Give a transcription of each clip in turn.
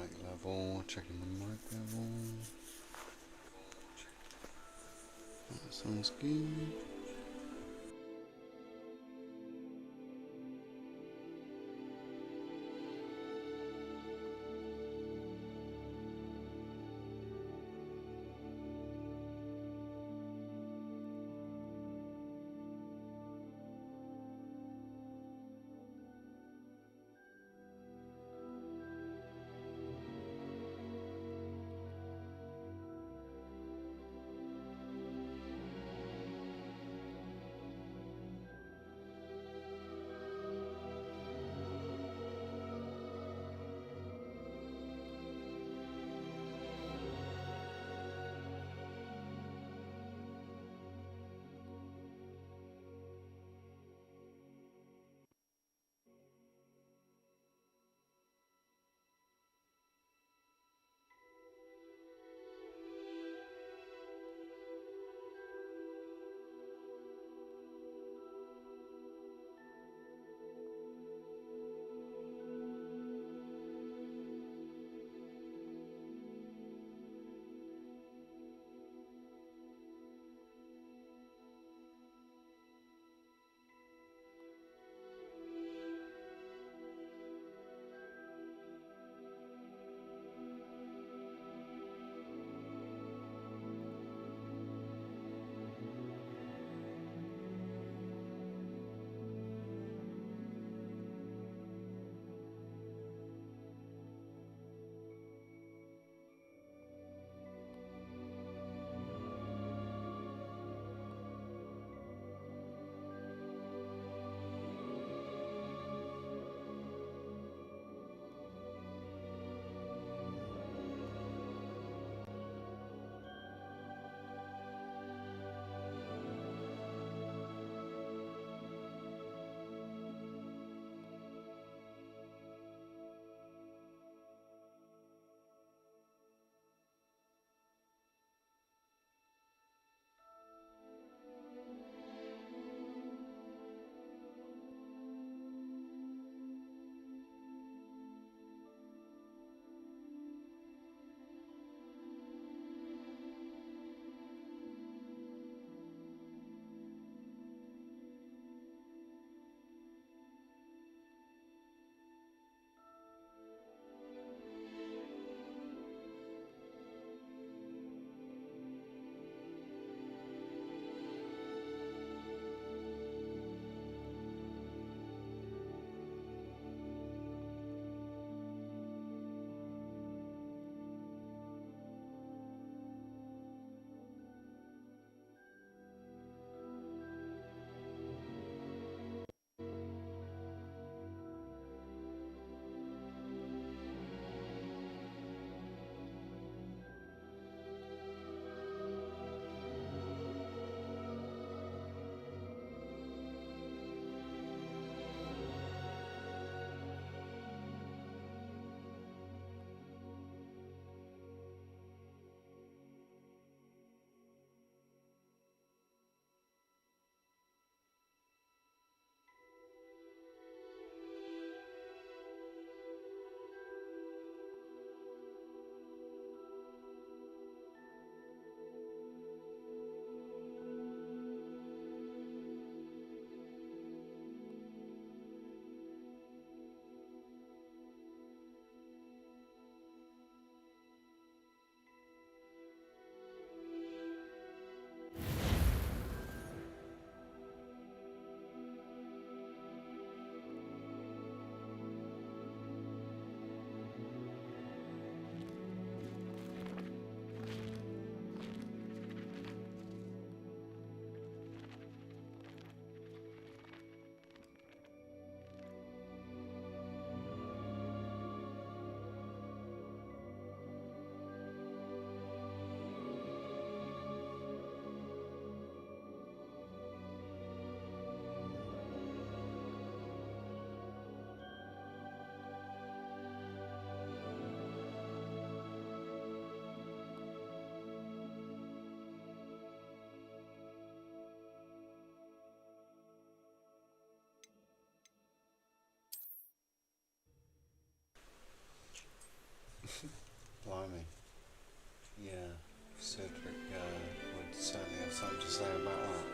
mic level, checking the mic level. That sounds good. Blimey. Yeah, Cedric would certainly have something to say about that.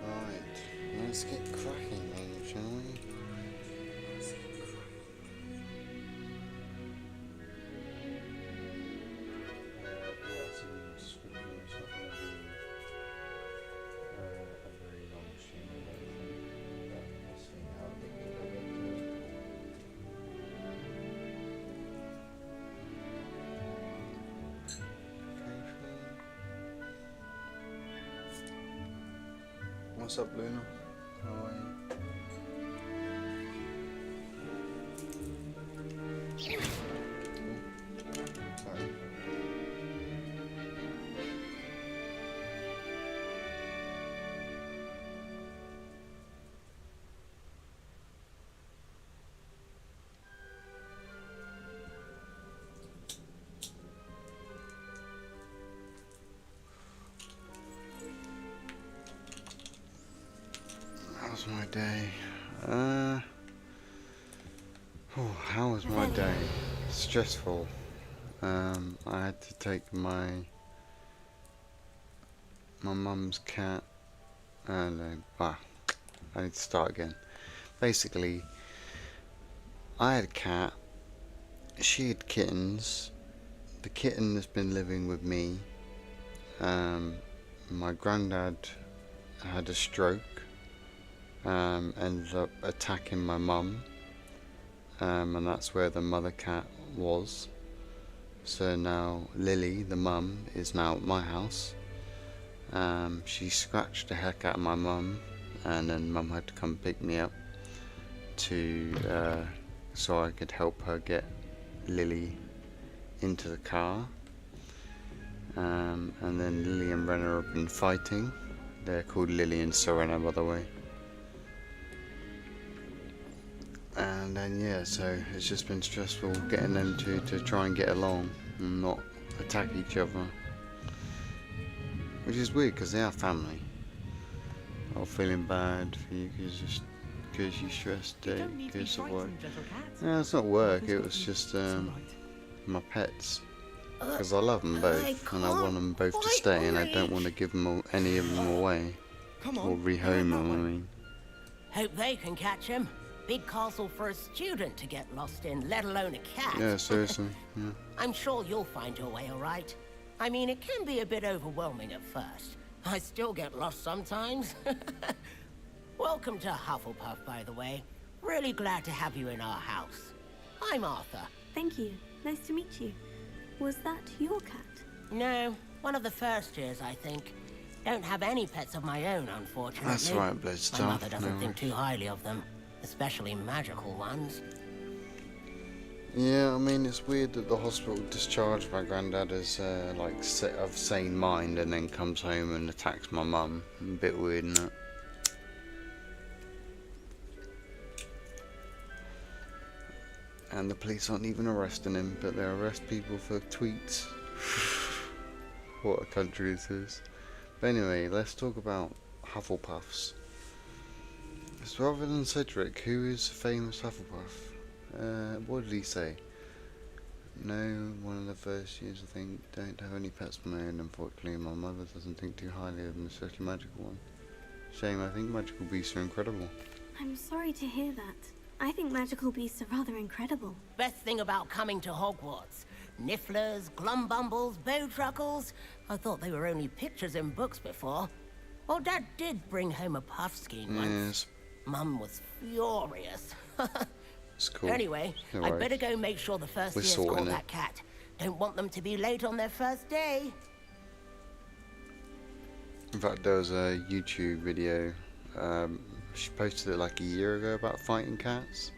Right, let's get cracking then, shall we? What's up, Luna? How are you? Sorry. How's my day? How was my day? Stressful. I had to take my mum's cat, and I need to start again. Basically, I had a cat. She had kittens. The kitten has been living with me. My granddad had a stroke. Ended up attacking my mum, and that's where the mother cat was. So now Lily, the mum, is now at my house. She scratched the heck out of my mum, and then mum had to come pick me up so I could help her get Lily into the car. And then Lily and Renner have been fighting. They're called Lily and Serena, by the way. And then yeah, so it's just been stressful getting them to try and get along and not attack each other, which is weird because they are family. I'm feeling bad for you because you're stressed because of work. No, it's not work, it was just my pets, because I love them both and I want them both to stay, and I don't want to give them any of them away or rehome them. I mean, hope they can catch him. Big castle for a student to get lost in, let alone a cat. Yeah, seriously, yeah. I'm sure you'll find your way all right. I mean, it can be a bit overwhelming at first. I still get lost sometimes. Welcome to Hufflepuff, by the way. Really glad to have you in our house. I'm Arthur. Thank you. Nice to meet you. Was that your cat? No, one of the first years, I think. Don't have any pets of my own, unfortunately. That's right, Blitz. My mother doesn't think too highly of them. Especially magical ones. Yeah, I mean, it's weird that the hospital discharged my granddad as of sane mind, and then comes home and attacks my mum. A bit weird, isn't it? And the police aren't even arresting him, but they arrest people for tweets. What a country this is. But anyway, let's talk about Hufflepuffs. So rather than Cedric, who is famous Hufflepuff? What did he say? No, one of the first years, I think, don't have any pets of my own, unfortunately. My mother doesn't think too highly of them, especially magical ones. Shame, I think magical beasts are incredible. I'm sorry to hear that. I think magical beasts are rather incredible. Best thing about coming to Hogwarts. Nifflers, glumbumbles, bowtruckles. I thought they were only pictures in books before. Well, Dad did bring home a puffskein once. Yes, Mum was furious. it's cool. Anyway, No I'd worries. better go make sure the first We're years sorting caught it. that cat. Don't want them to be late on their first day. In fact, there was a YouTube video. She posted it like a year ago about fighting cats,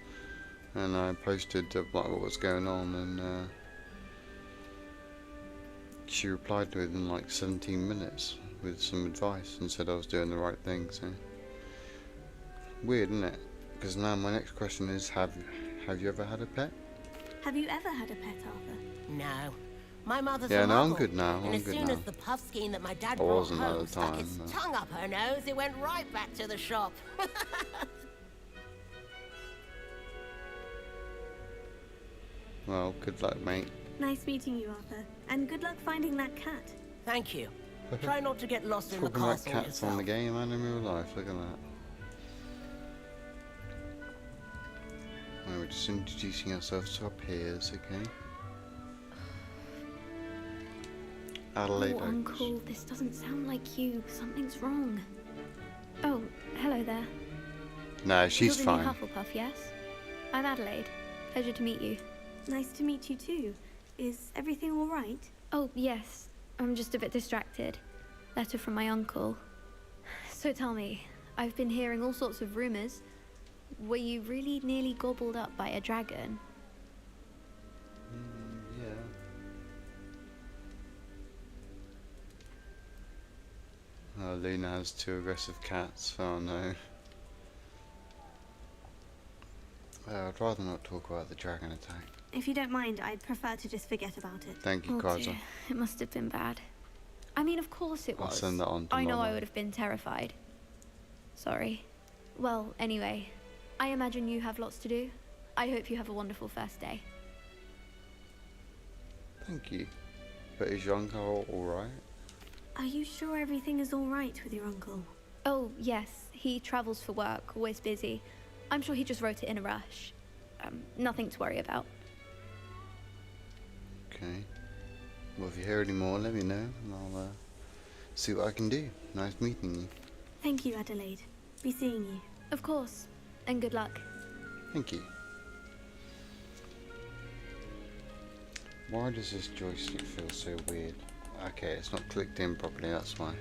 and I posted like what was going on, and she replied within like 17 minutes with some advice and said I was doing the right thing. So weird, isn't it? Because now my next question is, have you ever had a pet? Have you ever had a pet, Arthur? No. My mother's Yeah, a no, I'm muggle, good now, And I'm as good soon now. as the puffskein that my dad I brought wasn't at home the stuck time, its but- tongue up her nose, it went right back to the shop. Well, good luck, mate. Nice meeting you, Arthur. And good luck finding that cat. Thank you. Try not to get lost in the Talking about castle cats yourself. on the game and in real life, look at that. Well, we're just introducing ourselves to our peers, okay? Adelaide Oh, Oaks. Uncle, this doesn't sound like you. Something's wrong. Oh, hello there. No, she's You're the new fine. Hufflepuff, yes? I'm Adelaide. Pleasure to meet you. Nice to meet you too. Is everything all right? Oh, yes. I'm just a bit distracted. Letter from my uncle. So tell me, I've been hearing all sorts of rumors. Were you really nearly gobbled up by a dragon? Yeah. Oh, Luna has 2 aggressive cats. Oh no. I'd rather not talk about the dragon attack. If you don't mind, I'd prefer to just forget about it. Thank you, Oh Kaiser. dear, it must have been bad. I mean, of course it I'll was. send that on to I know Mama. I would have been terrified. Sorry. Well, anyway, I imagine you have lots to do. I hope you have a wonderful first day. Thank you. But is your uncle alright? Are you sure everything is all right with your uncle? Oh, yes. He travels for work, always busy. I'm sure he just wrote it in a rush. Nothing to worry about. Okay. Well, if you hear any more, let me know, and I'll see what I can do. Nice meeting you. Thank you, Adelaide. Be seeing you. Of course. And good luck. Thank you. Why does this joystick feel so weird? Okay, it's not clicked in properly, that's why.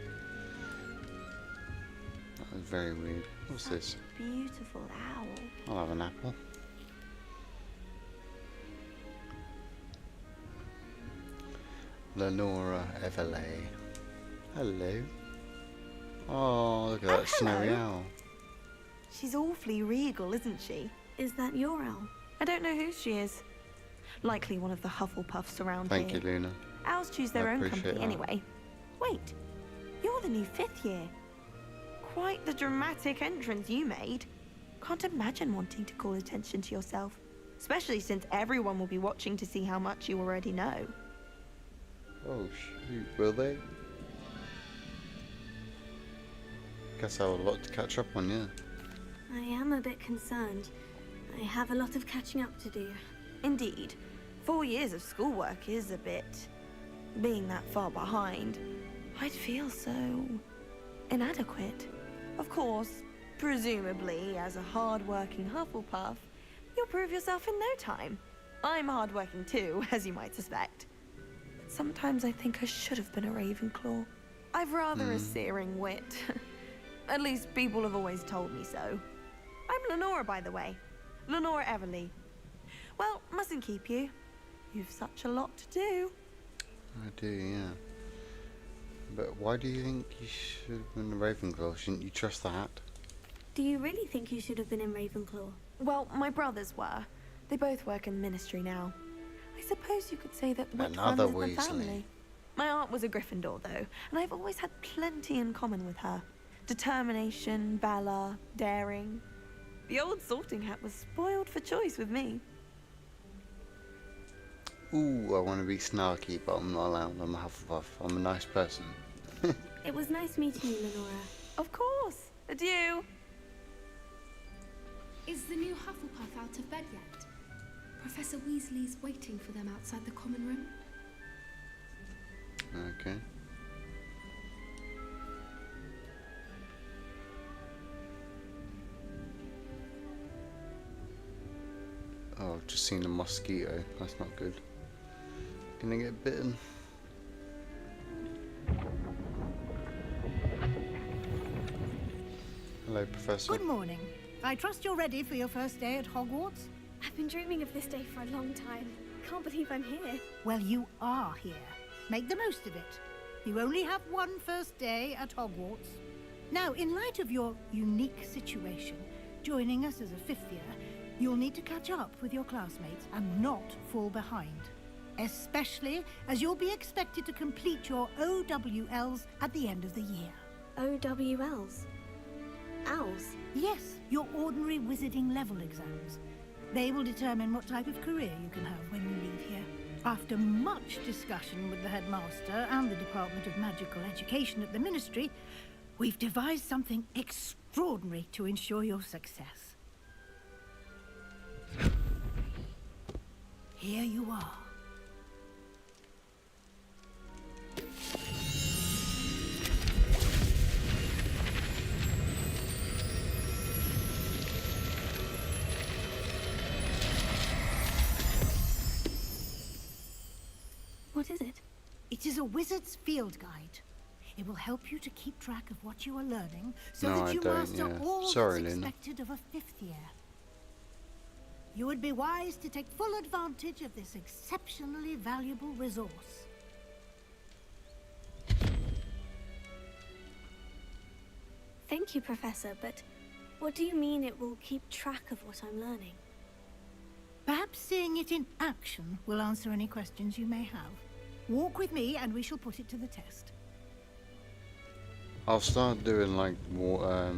That was very weird. What's this? Beautiful owl. I'll have an apple. Lenora Everley. Hello. Oh, look at that snowy hello. owl. She's awfully regal, isn't she? Is that your owl? I don't know who she is. Likely one of the Hufflepuffs around Thank here. you, Luna. Owls choose their I own appreciate company that. anyway. Wait, you're the new 5th year. Quite the dramatic entrance you made. Can't imagine wanting to call attention to yourself, especially since everyone will be watching to see how much you already know. Oh shoot, will they? Guess I have a lot to catch up on, yeah. I am a bit concerned. I have a lot of catching up to do. Indeed, 4 years of schoolwork is a bit... Being that far behind, I'd feel so... inadequate. Of course, presumably, as a hard-working Hufflepuff, you'll prove yourself in no time. I'm hard-working too, as you might suspect. But sometimes I think I should have been a Ravenclaw. I've rather a searing wit. At least people have always told me so. I'm Lenora, by the way. Lenora Everly. Well, mustn't keep you. You've such a lot to do. I do, yeah. But why do you think you should have been a Ravenclaw? Shouldn't you trust that? Do you really think you should have been in Ravenclaw? Well, my brothers were. They both work in ministry now. I suppose you could say that wit Another runs in the Weasley. family. My aunt was a Gryffindor, though, and I've always had plenty in common with her. Determination, valor, daring. The old sorting hat was spoiled for choice with me. Ooh, I want to be snarky, but I'm not allowed. I'm a Hufflepuff. I'm a nice person. It was nice meeting you, Lenora. Of course. Adieu. Is the new Hufflepuff out of bed yet? Professor Weasley's waiting for them outside the common room. Okay. Oh, I've just seen a mosquito. That's not good. Gonna get bitten. Hello, Professor. Good morning. I trust you're ready for your first day at Hogwarts? I've been dreaming of this day for a long time. Can't believe I'm here. Well, you are here. Make the most of it. You only have one first day at Hogwarts. Now, in light of your unique situation, joining us as a fifth year, you'll need to catch up with your classmates and not fall behind. Especially as you'll be expected to complete your OWLs at the end of the year. OWLs? Owls? Yes, your ordinary wizarding level exams. They will determine what type of career you can have when you leave here. After much discussion with the headmaster and the Department of Magical Education at the Ministry, we've devised something extraordinary to ensure your success. Here you are. What is it? It is a wizard's field guide. It will help you to keep track of what you are learning so No, that I you don't, master yeah. all Sorry, that's Lena. expected of a fifth year. You would be wise to take full advantage of this exceptionally valuable resource. Thank you, Professor, but what do you mean it will keep track of what I'm learning? Perhaps seeing it in action will answer any questions you may have. Walk with me and we shall put it to the test. I'll start doing like I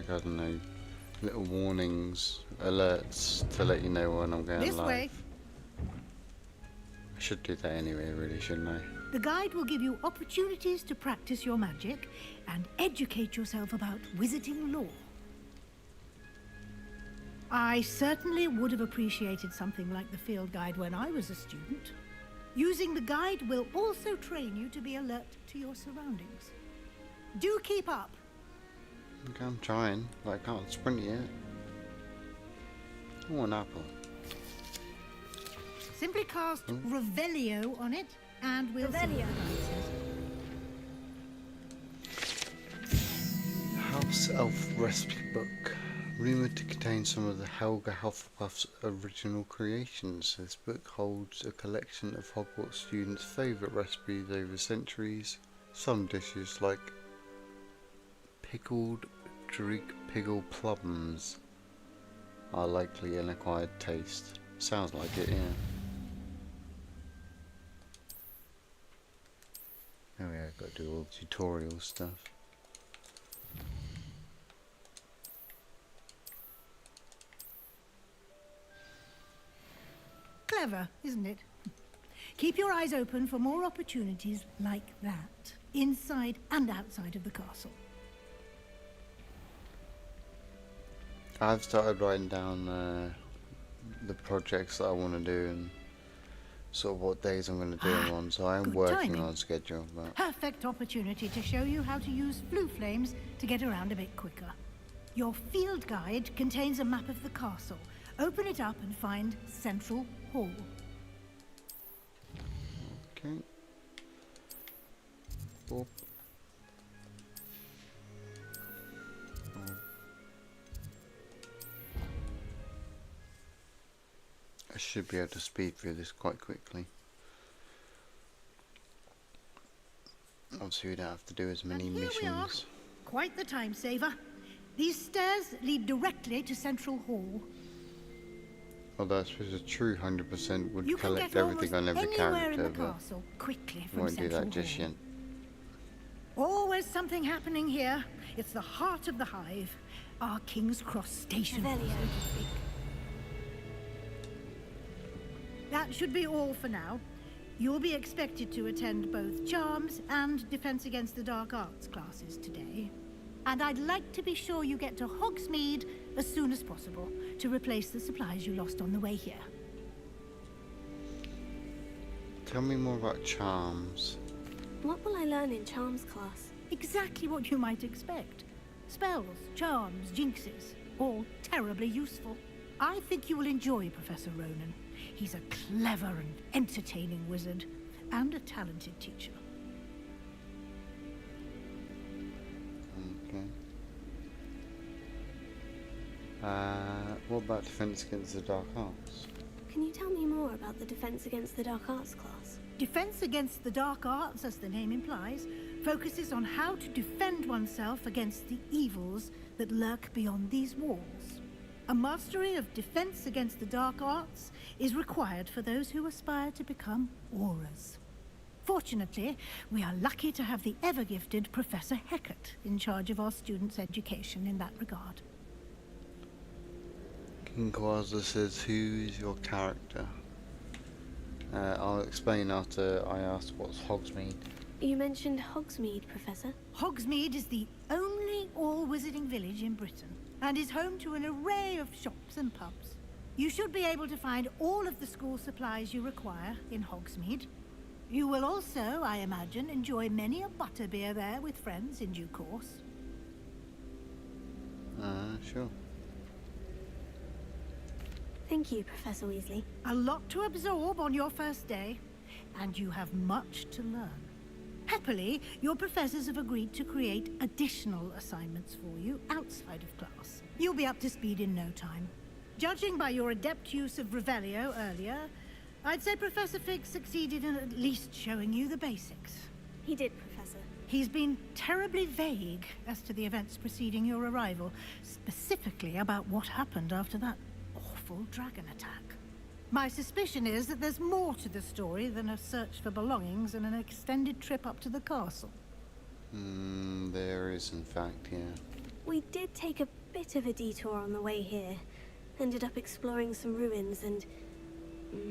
don't know, little warnings, alerts to let you know when I'm going This live. way. I should do that anyway, really, shouldn't I? The guide will give you opportunities to practice your magic and educate yourself about wizarding lore. I certainly would have appreciated something like the field guide when I was a student. Using the guide will also train you to be alert to your surroundings. Do keep up. Okay, I'm trying, but I can't sprint yet. Oh, an apple. Simply cast Revelio on it and we'll see what Revelio. the guide says. House Elf Recipe Book. Rumoured to contain some of the Helga Hufflepuff's original creations, this book holds a collection of Hogwarts students' favourite recipes over centuries. Some dishes, like pickled piggle plums, are likely an acquired taste. Sounds like it, yeah. Oh yeah, I've got to do all the tutorial stuff. Clever, isn't it? Keep your eyes open for more opportunities like that, inside and outside of the castle. I've started writing down the projects that I want to do and sort of what days I'm going to do them on, so I am Good working timing. on a schedule. But Perfect opportunity to show you how to use blue flames to get around a bit quicker. Your field guide contains a map of the castle. Open it up and find Central Hall. okay. Oh. Oh. I should be able to speed through this quite quickly. Obviously we don't have to do as many And here we are. missions. Quite the time saver. These stairs lead directly to Central Hall. Although I suppose a true 100% would You can collect get everything on almost every anywhere in character, the but castle quickly I from won't do Central that just Hall. yet. Always something happening here. It's the heart of the hive. Our King's Cross station, so Revelio. to speak. That should be all for now. You'll be expected to attend both Charms and Defense Against the Dark Arts classes today. And I'd like to be sure you get to Hogsmeade as soon as possible to replace the supplies you lost on the way here. Tell me more about Charms. What will I learn in Charms class? Exactly what you might expect. Spells, charms, jinxes, all terribly useful. I think you will enjoy Professor Ronan. He's a clever and entertaining wizard, and a talented teacher. Okay. What about Defense Against the Dark Arts? Can you tell me more about the Defense Against the Dark Arts class? Defense Against the Dark Arts, as the name implies, focuses on how to defend oneself against the evils that lurk beyond these walls. A mastery of Defense Against the Dark Arts is required for those who aspire to become Aurors. Fortunately, we are lucky to have the ever-gifted Professor Hecat in charge of our students' education in that regard. King Quasar says, who is your character? I'll explain after I ask what's Hogsmeade. You mentioned Hogsmeade, Professor. Hogsmeade is the only all-wizarding village in Britain, and is home to an array of shops and pubs. You should be able to find all of the school supplies you require in Hogsmeade. You will also, I imagine, enjoy many a butterbeer there with friends in due course. Sure. Thank you, Professor Weasley. A lot to absorb on your first day, and you have much to learn. Happily, your professors have agreed to create additional assignments for you outside of class. You'll be up to speed in no time. Judging by your adept use of Revelio earlier, I'd say Professor Fig succeeded in at least showing you the basics. He did, Professor. He's been terribly vague as to the events preceding your arrival, specifically about what happened after that awful dragon attack. My suspicion is that there's more to the story than a search for belongings and an extended trip up to the castle. There is, in fact, yeah. We did take a bit of a detour on the way here. Ended up exploring some ruins and...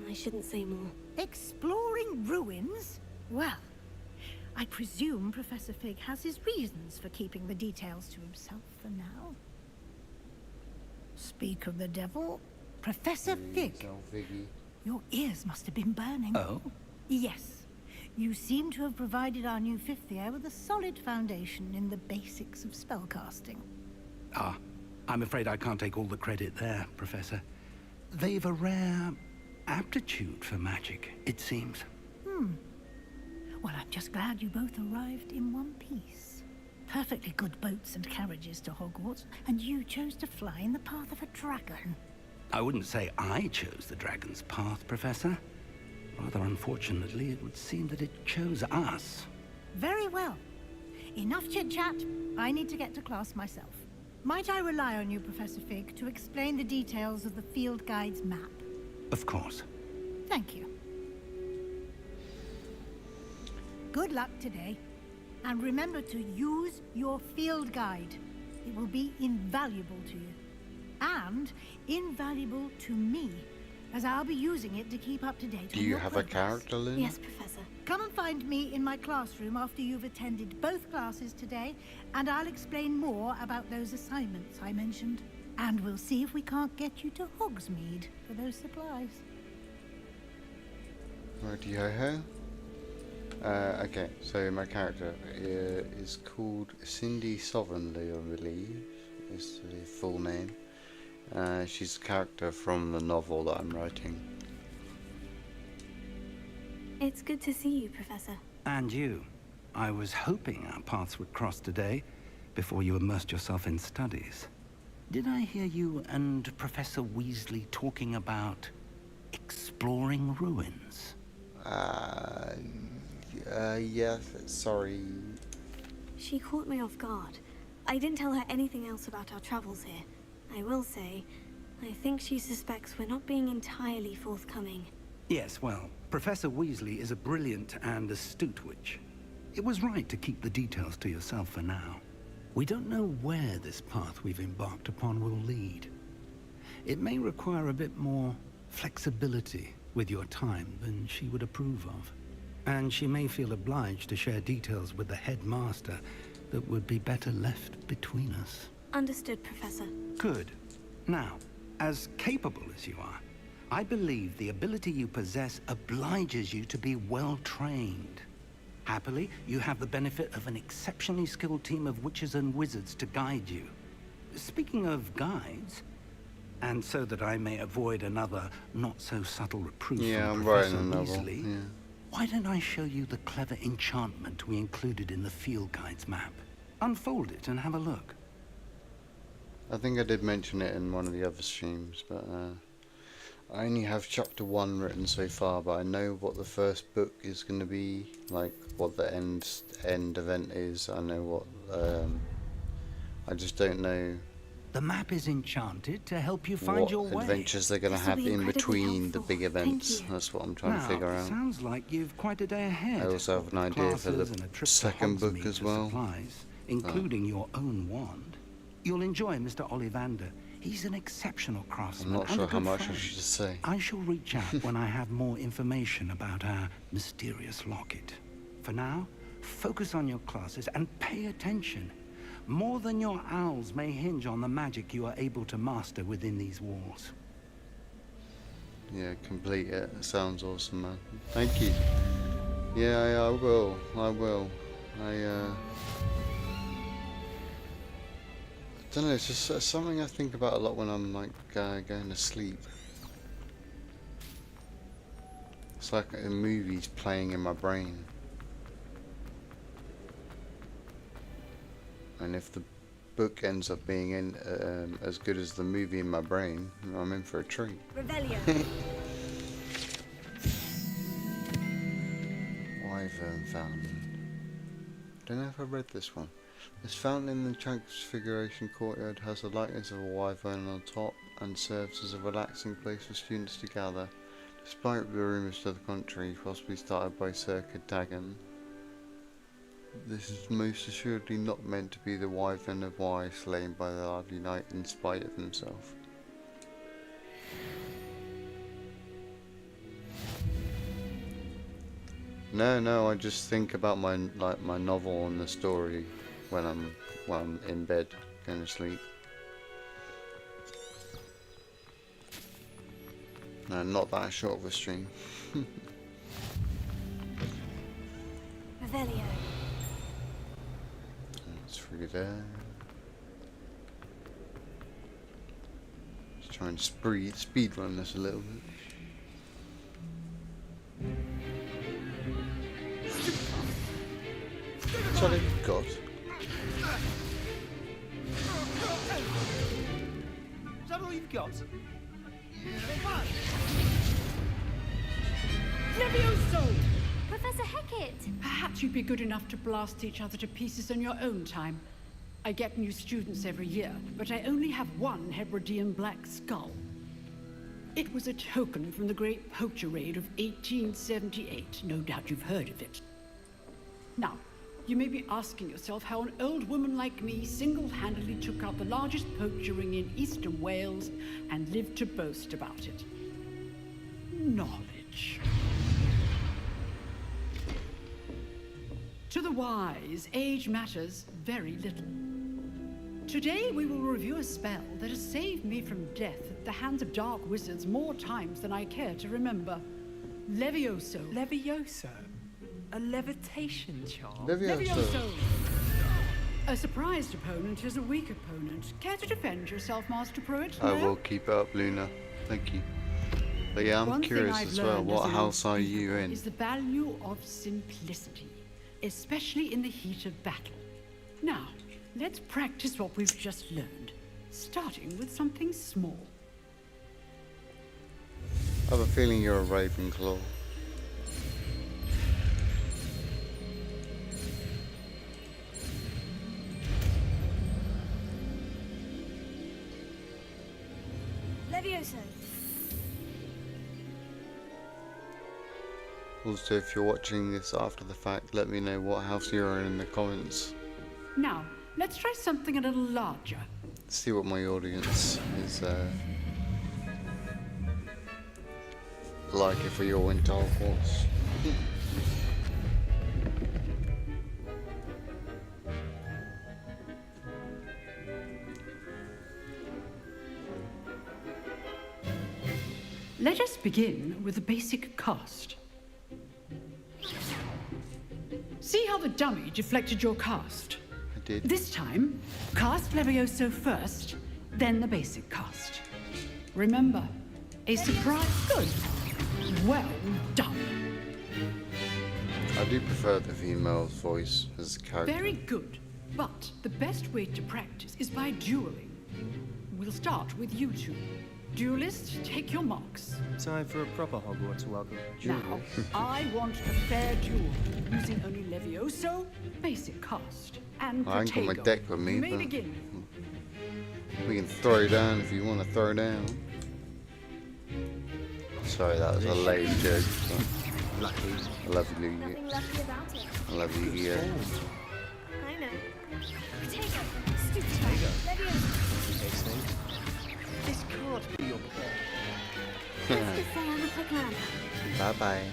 I shouldn't say more. Exploring ruins? Well, I presume Professor Fig has his reasons for keeping the details to himself for now. Speak of the devil, Professor Fig. Your ears must have been burning. Oh? Yes. You seem to have provided our new fifth year with a solid foundation in the basics of spellcasting. Ah, I'm afraid I can't take all the credit there, Professor. They've a rare aptitude for magic, it seems. Well, I'm just glad you both arrived in one piece. Perfectly good boats and carriages to Hogwarts, and you chose to fly in the path of a dragon. I wouldn't say I chose the dragon's path, Professor. Rather unfortunately, it would seem that it chose us. Very well. Enough chit-chat. I need to get to class myself. Might I rely on you, Professor Fig, to explain the details of the field guide's map? Of course. Thank you. Good luck today. And remember to use your field guide. It will be invaluable to you. And invaluable to me, as I'll be using it to keep up to date Do on you your have progress. a character, Lynn? Yes, Professor. Come and find me in my classroom after you've attended both classes today, and I'll explain more about those assignments I mentioned. And we'll see if we can't get you to Hogsmeade for those supplies. Righty-ho-ho. Okay, so my character is called Cindy Sovereignly, I believe, is the full name. She's a character from the novel that I'm writing. It's good to see you, Professor. And you. I was hoping our paths would cross today, before you immersed yourself in studies. Did I hear you and Professor Weasley talking about exploring ruins? Yes, sorry. She caught me off guard. I didn't tell her anything else about our travels here. I will say, I think she suspects we're not being entirely forthcoming. Yes, well, Professor Weasley is a brilliant and astute witch. It was right to keep the details to yourself for now. We don't know where this path we've embarked upon will lead. It may require a bit more flexibility with your time than she would approve of. And she may feel obliged to share details with the headmaster that would be better left between us. Understood, Professor. Good. Now, as capable as you are, I believe the ability you possess obliges you to be well trained. Happily, you have the benefit of an exceptionally skilled team of witches and wizards to guide you. Speaking of guides, and so that I may avoid another not-so-subtle reproof from Professor Weasley, why don't I show you the clever enchantment we included in the field guide's map? Unfold it and have a look. I think I did mention it in one of the other streams, but I only have chapter 1 written so far, but I know what the first book is going to be, like what the end event is. I know what, I just don't know. The map is enchanted to help you find your way. What adventures they're going to have in between the big events. That's what I'm trying to figure out. Sounds like you've quite a day ahead. I also have an idea for the second book as well. Supplies, including your own wand. You'll enjoy Mr. Ollivander. He's an exceptional craftsman. I'm not sure how much I should say. I shall reach out when I have more information about our mysterious locket. For now, focus on your classes and pay attention. More than your owls may hinge on the magic you are able to master within these walls. Yeah, complete it. It sounds awesome, man. Thank you. Yeah, I will. I don't know, it's just something I think about a lot when I'm like going to sleep. It's like a movie's playing in my brain. And if the book ends up being as good as the movie in my brain, I'm in for a treat. Revelio. Wyvern Fountain. Don't know if I read this one. This fountain in the Transfiguration Courtyard has the likeness of a wyvern on top and serves as a relaxing place for students to gather, despite the rumours to the contrary, possibly started by Sir Cadogan. This is most assuredly not meant to be the wyvern of Wye slain by the lovely knight in spite of himself. No, I just think about my novel and the story when I'm in bed going to sleep. No, not that short of a stream. Revelio. It's through there. Just try and speed run this a little bit. That's all you've got. Is that all you've got? Levioso! Professor Hecat! Perhaps you'd be good enough to blast each other to pieces in your own time. I get new students every year, but I only have one Hebridean black skull. It was a token from the Great Poacher Raid of 1878. No doubt you've heard of it. Now, you may be asking yourself how an old woman like me single-handedly took out the largest poacher ring in eastern Wales and lived to boast about it. Knowledge. To the wise, age matters very little. Today we will review a spell that has saved me from death at the hands of dark wizards more times than I care to remember. Levioso. Levioso? A levitation charm? Levioso. A surprised opponent is a weak opponent. Care to defend yourself, Master Pruitt? I will keep it up, Luna. Thank you. But yeah, I'm curious as well. What house are you in? Is the value of simplicity, especially in the heat of battle. Now, let's practice what we've just learned, starting with something small. I have a feeling you're a Ravenclaw. Levioso. Also, if you're watching this after the fact, let me know what house you're in the comments. Now, let's try something a little larger. See what my audience is like if we all went to Hogwarts. Let us begin with the basic cast. See how the dummy deflected your cast? I did. This time, cast Levioso first, then the basic cast. Remember, a surprise. Good. Well done. I do prefer the female's voice as a character. Very good. But the best way to practice is by dueling. We'll start with you two. Duelists, take your marks. Time for a proper Hogwarts welcome. Now, I want a fair duel, using only Levioso, basic cast, and I ain't got my Protego. deck with me, You may but begin. we can throw down if you want to throw down. Sorry, that was a lame joke. Lucky. I love you, Nothing lucky about it. I love you, yeah. I know. Potato. Stupid. Leviosa. This can't be your plan. Let's just say I'm a quick learner. Bye-bye.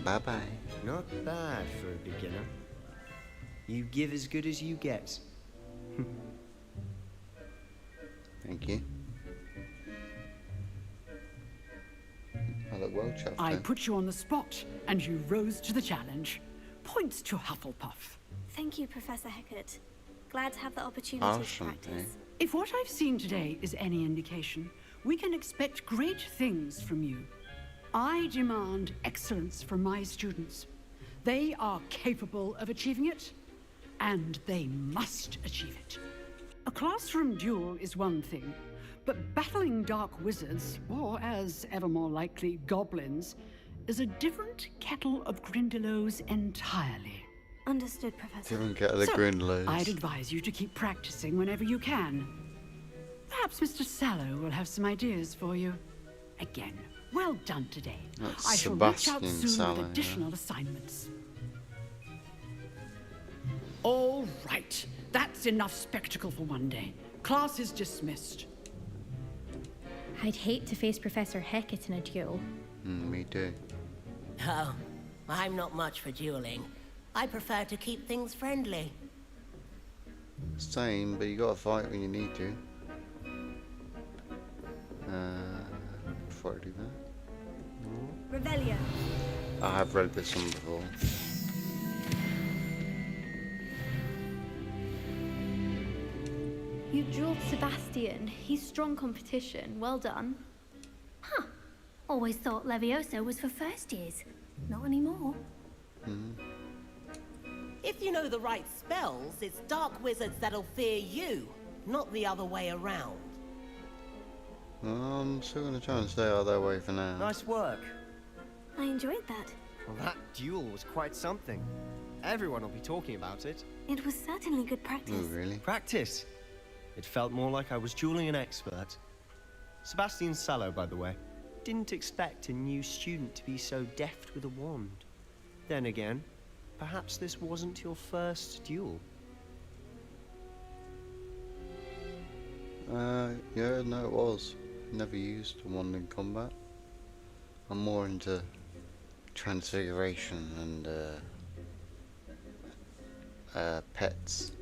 Bye-bye. Not bad for a beginner. You give as good as you get. Thank you. I look well chuffed. I then. put you on the spot, and you rose to the challenge. Points to Hufflepuff. Thank you, Professor Hecat. Glad to have the opportunity Awesome, to practice. If what I've seen today is any indication, we can expect great things from you. I demand excellence from my students. They are capable of achieving it, and they must achieve it. A classroom duel is one thing, but battling dark wizards, or as ever more likely, goblins, is a different kettle of Grindylows entirely. Understood, Professor. Different get the So, Grindylows. I'd advise you to keep practicing whenever you can. Perhaps Mr. Sallow will have some ideas for you. Again, well done today. That's I shall reach out Sebastian soon Sallow, with yeah. additional assignments. All right, that's enough spectacle for one day. Class is dismissed. I'd hate to face Professor Hecat in a duel. Me too. Oh, I'm not much for dueling. I prefer to keep things friendly. Same, but you gotta fight when you need to. Before I do that. Revelio. I have read this one before. You dueled Sebastian. He's strong competition. Well done. Huh. Always thought Levioso was for first years. Not anymore. If you know the right spells, it's dark wizards that'll fear you, not the other way around. I'm still gonna try and stay out of their way for now. Nice work. I enjoyed that. Well, that duel was quite something. Everyone will be talking about it. It was certainly good practice. Oh, really? Practice. It felt more like I was dueling an expert. Sebastian Sallow, by the way. Didn't expect a new student to be so deft with a wand. Then again, perhaps this wasn't your first duel. Yeah, no, it was. Never used a wand in combat. I'm more into transfiguration and pets.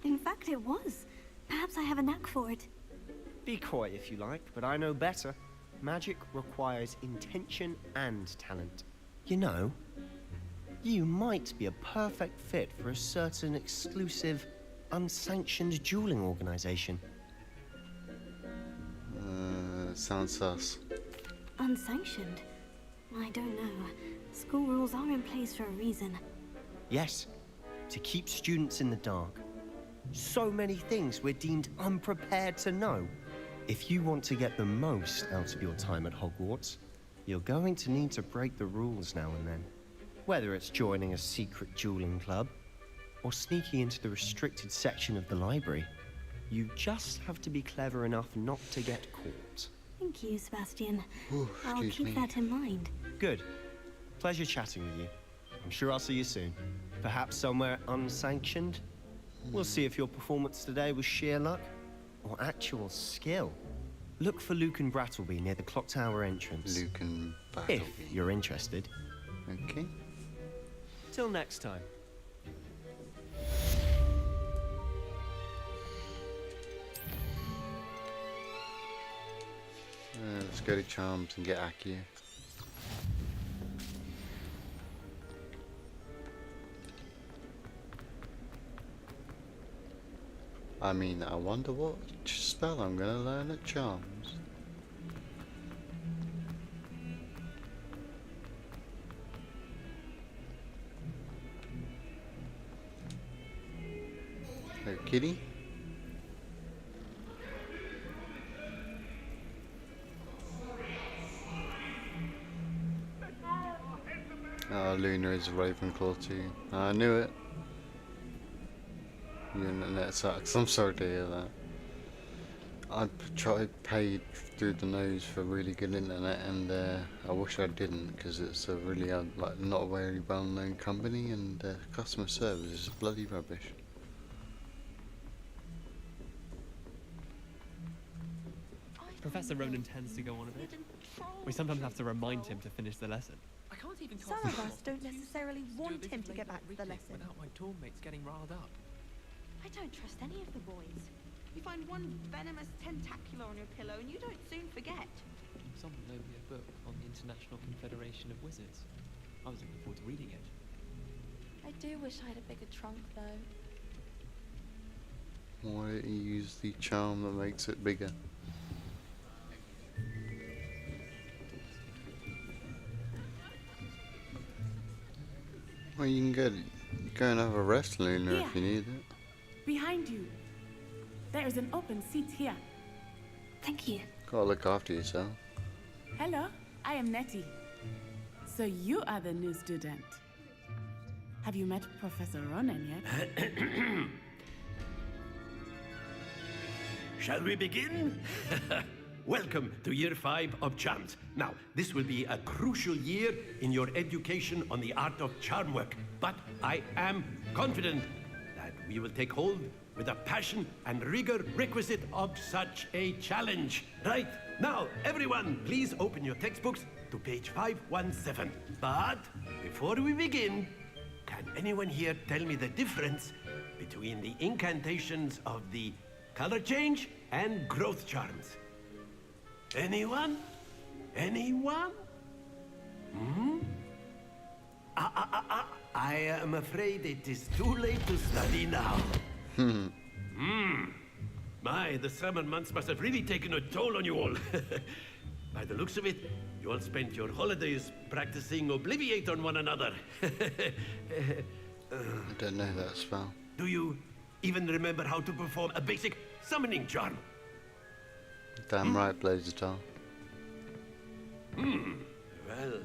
In fact, it was. Perhaps I have a knack for it. Be coy if you like, but I know better. Magic requires intention and talent. You know, you might be a perfect fit for a certain exclusive, unsanctioned dueling organization. Sounds sus. Unsanctioned? I don't know. School rules are in place for a reason. Yes, to keep students in the dark. So many things we're deemed unprepared to know. If you want to get the most out of your time at Hogwarts, you're going to need to break the rules now and then. Whether it's joining a secret dueling club, or sneaking into the restricted section of the library, you just have to be clever enough not to get caught. Thank you, Sebastian. Ooh, I'll excuse keep me. that in mind. Good. Pleasure chatting with you. I'm sure I'll see you soon. Perhaps somewhere unsanctioned? We'll see if your performance today was sheer luck or actual skill. Look for Luke and Brattleby near the clock tower entrance. Luke and If you're interested. Okay. Till next time. Let's go to Charms and get Accio. I mean, I wonder what spell I'm gonna learn at Charms. Oh, kitty. Oh, Luna is a Ravenclaw too. I knew it. Your internet sucks. I'm sorry to hear that. I paid through the nose for really good internet, and I wish I didn't, because it's a really like not a very well-known company, and customer service is bloody rubbish. Professor Ronan tends to go on a bit. We sometimes have to remind him to finish the lesson. I can't even Some of us don't necessarily want him to get back to the lesson. Without my dorm mates getting riled up. I don't trust any of the boys. You find one venomous tentacular on your pillow and you don't soon forget. Someone loaned me a book on the International Confederation of Wizards. I was looking forward to reading it. I do wish I had a bigger trunk, though. Why don't you use the charm that makes it bigger? Well, you can go and have a rest, Luna, if you need it. Behind you. There is an open seat here. Thank you. Gotta look after yourself. Hello, I am Nettie. So you are the new student. Have you met Professor Ronan yet? Shall we begin? Welcome to Year 5 of Charms. Now, this will be a crucial year in your education on the art of charm work, but I am confident that we will take hold with a passion and rigor requisite of such a challenge. Right, now, everyone, please open your textbooks to page 517. But before we begin, can anyone here tell me the difference between the incantations of the color change and growth charms? Anyone? Anyone? Hmm? I am afraid it is too late to study now. My, the summer months must have really taken a toll on you all. By the looks of it, you all spent your holidays practicing Obliviate on one another. I don't know that spell. Do you even remember how to perform a basic summoning charm? Damn right, Blazer. Well,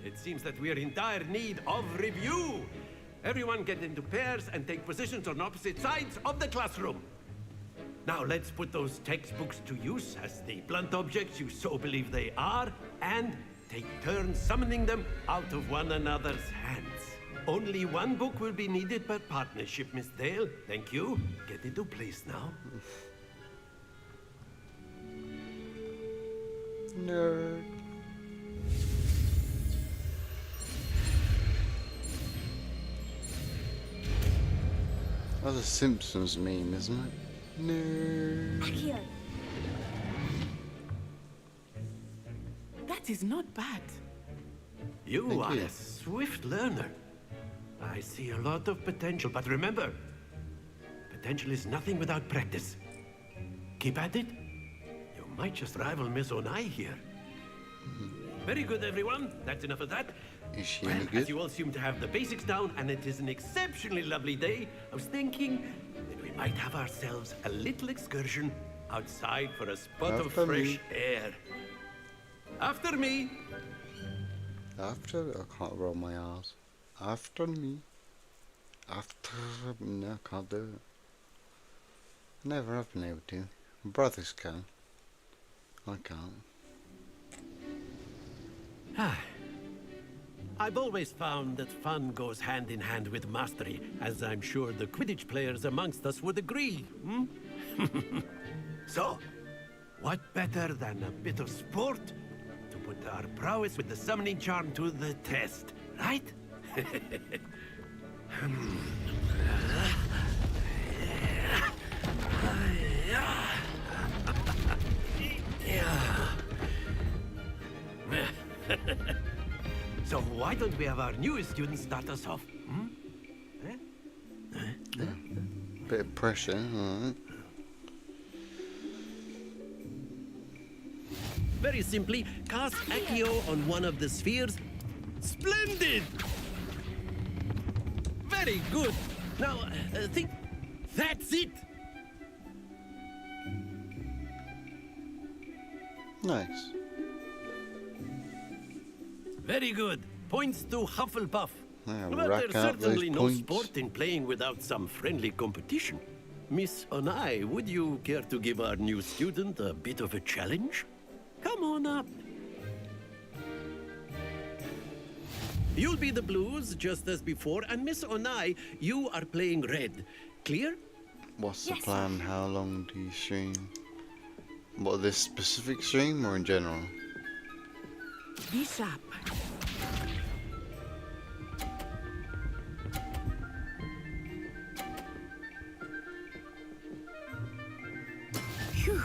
it seems that we are in dire need of review. Everyone get into pairs and take positions on opposite sides of the classroom. Now let's put those textbooks to use as the blunt objects you so believe they are, and take turns summoning them out of one another's hands. Only one book will be needed per partnership, Miss Dale. Thank you. Get into place now. Nerd. That's a Simpsons meme, isn't it? Nerd. Accio. That is not bad. You are a swift learner. I see a lot of potential, but remember, potential is nothing without practice. Keep at it. You might just rival Miss Onai here. Very good, everyone. That's enough of that. Is she any good? As you all seem to have the basics down, and it is an exceptionally lovely day, I was thinking that we might have ourselves a little excursion outside for a spot of fresh air. After me. After? I can't roll my R's. After me. After... No, I can't do it. Never have been able to. My brothers can. I can't. I've always found that fun goes hand in hand with mastery, as I'm sure the Quidditch players amongst us would agree, So, what better than a bit of sport to put our prowess with the summoning charm to the test, right? So why don't we have our newest student start us off? Hmm? Bit of pressure, alright. Very simply, cast Accio on one of the spheres. Splendid! Very good. Now, think. That's it! Nice. Very good. Points to Hufflepuff. Yeah, But rack there's out those certainly no points. sport in playing without some friendly competition. Miss Onai, would you care to give our new student a bit of a challenge? Come on up. You'll be the blues, just as before, and Miss Onai, you are playing red. Clear? What's the plan? How long do you stream? What, this specific stream or in general? Be sharp. Phew.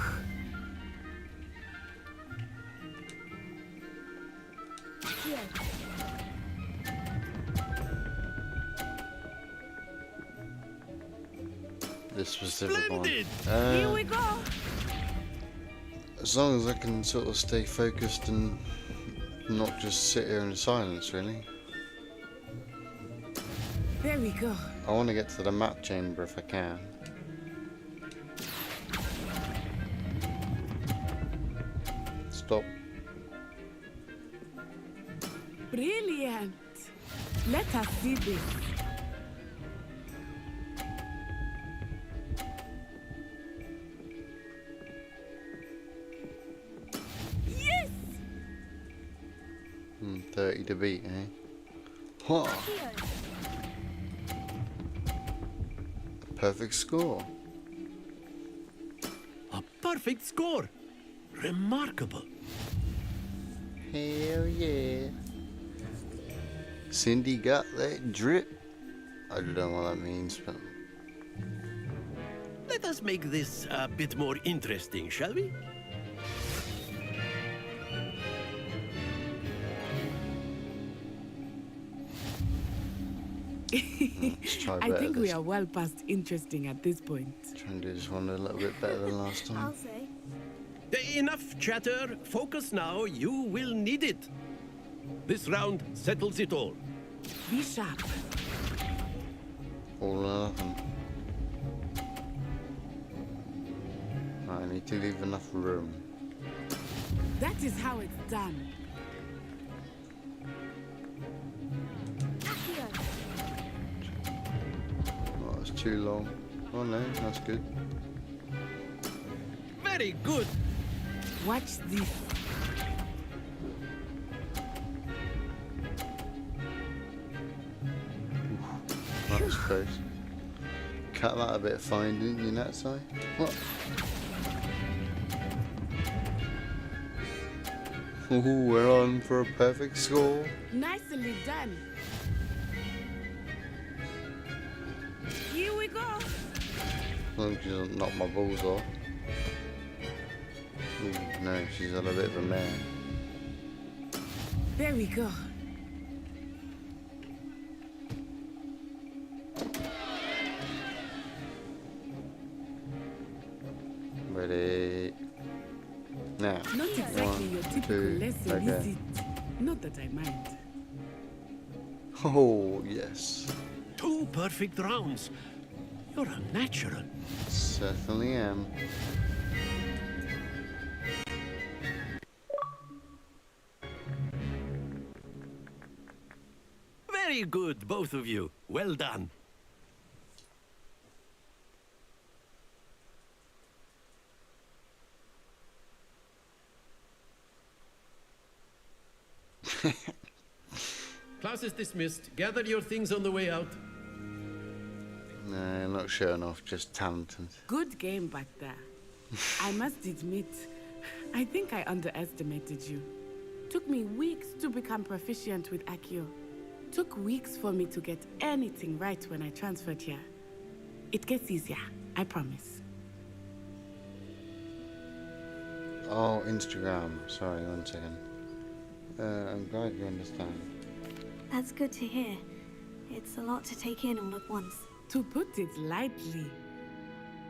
This specific Splendid! one. Here we go. As long as I can sort of stay focused and not just sit here in silence, really. There we go. I want to get to the map chamber if I can. Stop. Brilliant. Let us see this. Yes! 30 to beat, eh? Huh. A perfect score. A perfect score. Remarkable. Hell yeah. Cindy got that drip. I don't know what that means, but... Let us make this a bit more interesting, shall we? Let's try I better think we this are well past interesting at this point. Trying to do this one a little bit better than last time. I'll say. Enough chatter. Focus now. You will need it. This round settles it all. Be sharp. All or nothing. I need to leave enough room. That is how it's done. Oh, it's too long. Oh no, that's good. Very good. Watch this. That was close. Cut that a bit fine, didn't you, Natsai? What? Ooh, we're on for a perfect score. Nicely done. Here we go. As long as she doesn't knock my balls off. Ooh, no, she's on a bit of a mare. There we go. Ready? Now. Not exactly One, your typical two, lesson, okay. is it? Not that I mind. Oh, yes. 2 perfect rounds. You're a natural. Certainly am. Very good, both of you. Well done. Class is dismissed. Gather your things on the way out. No, not showing off, just talented. Good game back there. I must admit, I think I underestimated you. Took me weeks to become proficient with Accio. Took weeks for me to get anything right when I transferred here. It gets easier, I promise. Oh, Instagram. Sorry, 1 second. I'm glad you understand. That's good to hear. It's a lot to take in all at once. To put it lightly,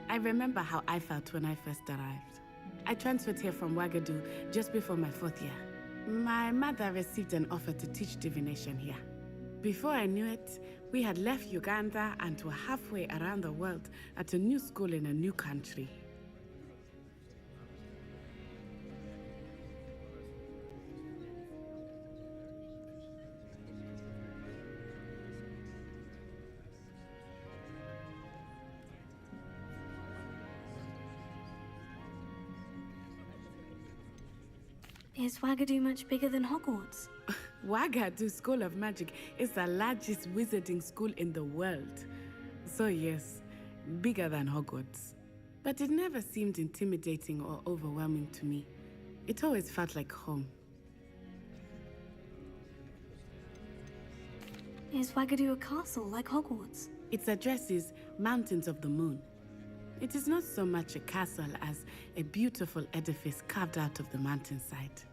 I remember how I felt when I first arrived. I transferred here from Wagadu just before my 4th year. My mother received an offer to teach divination here. Before I knew it, we had left Uganda and were halfway around the world at a new school in a new country. Is Wagadu much bigger than Hogwarts? Wagadu School of Magic is the largest wizarding school in the world. So yes, bigger than Hogwarts. But it never seemed intimidating or overwhelming to me. It always felt like home. Is Wagadu a castle like Hogwarts? Its address is Mountains of the Moon. It is not so much a castle as a beautiful edifice carved out of the mountainside.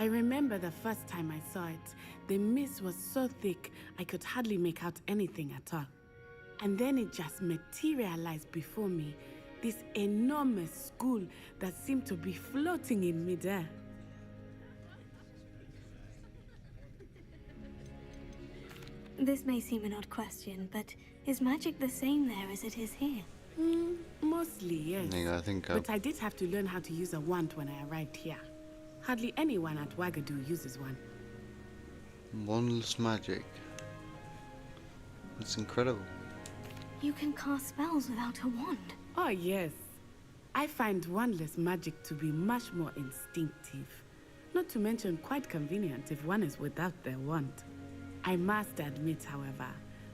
I remember the first time I saw it, the mist was so thick I could hardly make out anything at all. And then it just materialized before me, this enormous school that seemed to be floating in midair. This may seem an odd question, but is magic the same there as it is here? Mostly, yes. Yeah, I think But I did have to learn how to use a wand when I arrived here. Hardly anyone at Wagadu uses one. Wandless magic. That's incredible. You can cast spells without a wand. Oh, yes. I find wandless magic to be much more instinctive. Not to mention quite convenient if one is without their wand. I must admit, however,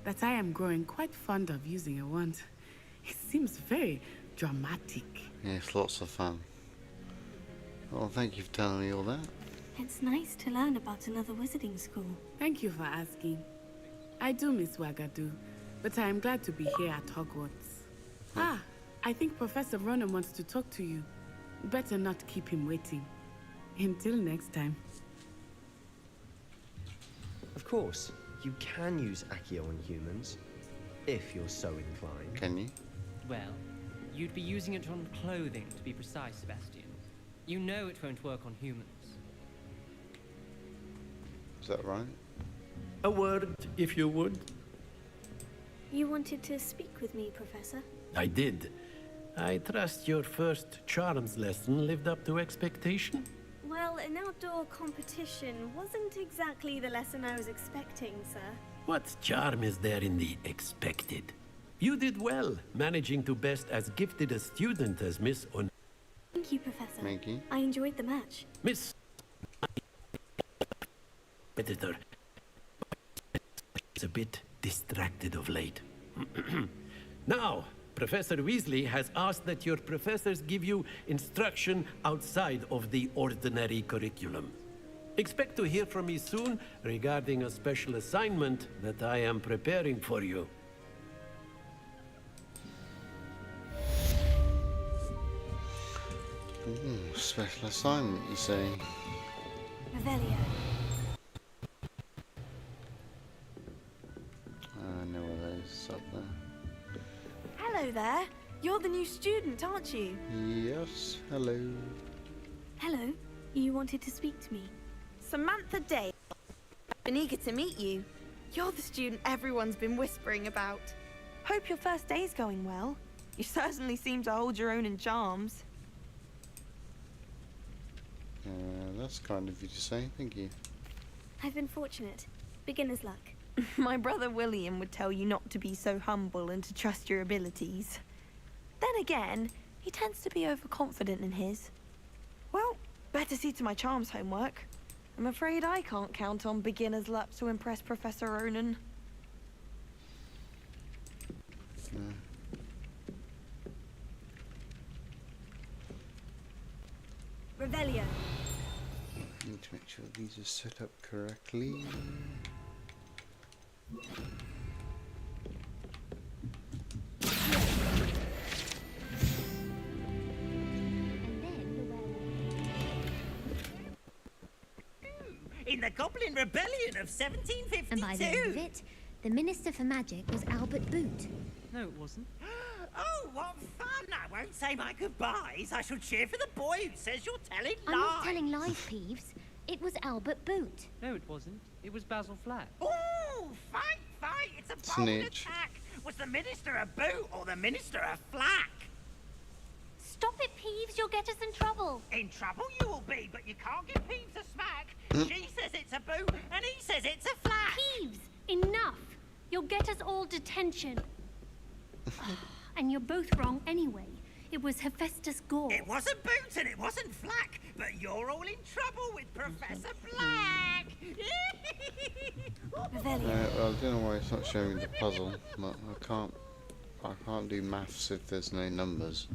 that I am growing quite fond of using a wand. It seems very dramatic. Yes, lots of fun. Well, thank you for telling me all that. It's nice to learn about another wizarding school. Thank you for asking. I do miss Wagadu, but I am glad to be here at Hogwarts. Ah, I think Professor Ronan wants to talk to you. Better not keep him waiting. Until next time. Of course, you can use Accio on humans, if you're so inclined. Can you? Well, you'd be using it on clothing, to be precise, Sebastian. You know it won't work on humans. Is that right? A word, if you would. You wanted to speak with me, Professor? I did. I trust your first charms lesson lived up to expectation. Well, an outdoor competition wasn't exactly the lesson I was expecting, sir. What charm is there in the expected? You did well, managing to best as gifted a student as Miss On. Thank you, Professor. Thank you. I enjoyed the match. Miss Editor is a bit distracted of late. Now, Professor Weasley has asked that your professors give you instruction outside of the ordinary curriculum. Expect to hear from me soon regarding a special assignment that I am preparing for you. Ooh, special assignment, you say? Revelio. I know where that is, up there. Hello there. You're the new student, aren't you? Yes, hello. Hello. You wanted to speak to me? Samantha Day. I've been eager to meet you. You're the student everyone's been whispering about. Hope your first day's going well. You certainly seem to hold your own in charms. That's kind of you to say, thank you. I've been fortunate. Beginner's luck. My brother William would tell you not to be so humble and to trust your abilities. Then again, he tends to be overconfident in his. Well, better see to my charms homework. I'm afraid I can't count on beginner's luck to impress Professor Ronan. Revelio. need to make sure these are set up correctly. In the Goblin Rebellion of 1752. And by the end of it, the Minister for Magic was Albert Boot. No, it wasn't. Oh, what fun! I won't say my goodbyes. I shall cheer for the boy who says you're telling lies. I'm not telling lies, Peeves. It was Albert Boot. No, it wasn't. It was Basil Flack. Oh, fight! It's a bold attack. Was the Minister a boot or the Minister a flack? Stop it, Peeves. You'll get us in trouble. In trouble you will be, but you can't give Peeves a smack. She says it's a boot, and he says it's a flack. Peeves, enough. You'll get us all detention. And you're both wrong anyway. It was Hephaestus Gore. It wasn't boot and it wasn't flack, but you're all in trouble with Professor Black. Well, I don't know why it's not showing me the puzzle. But I can't do maths if there's no numbers.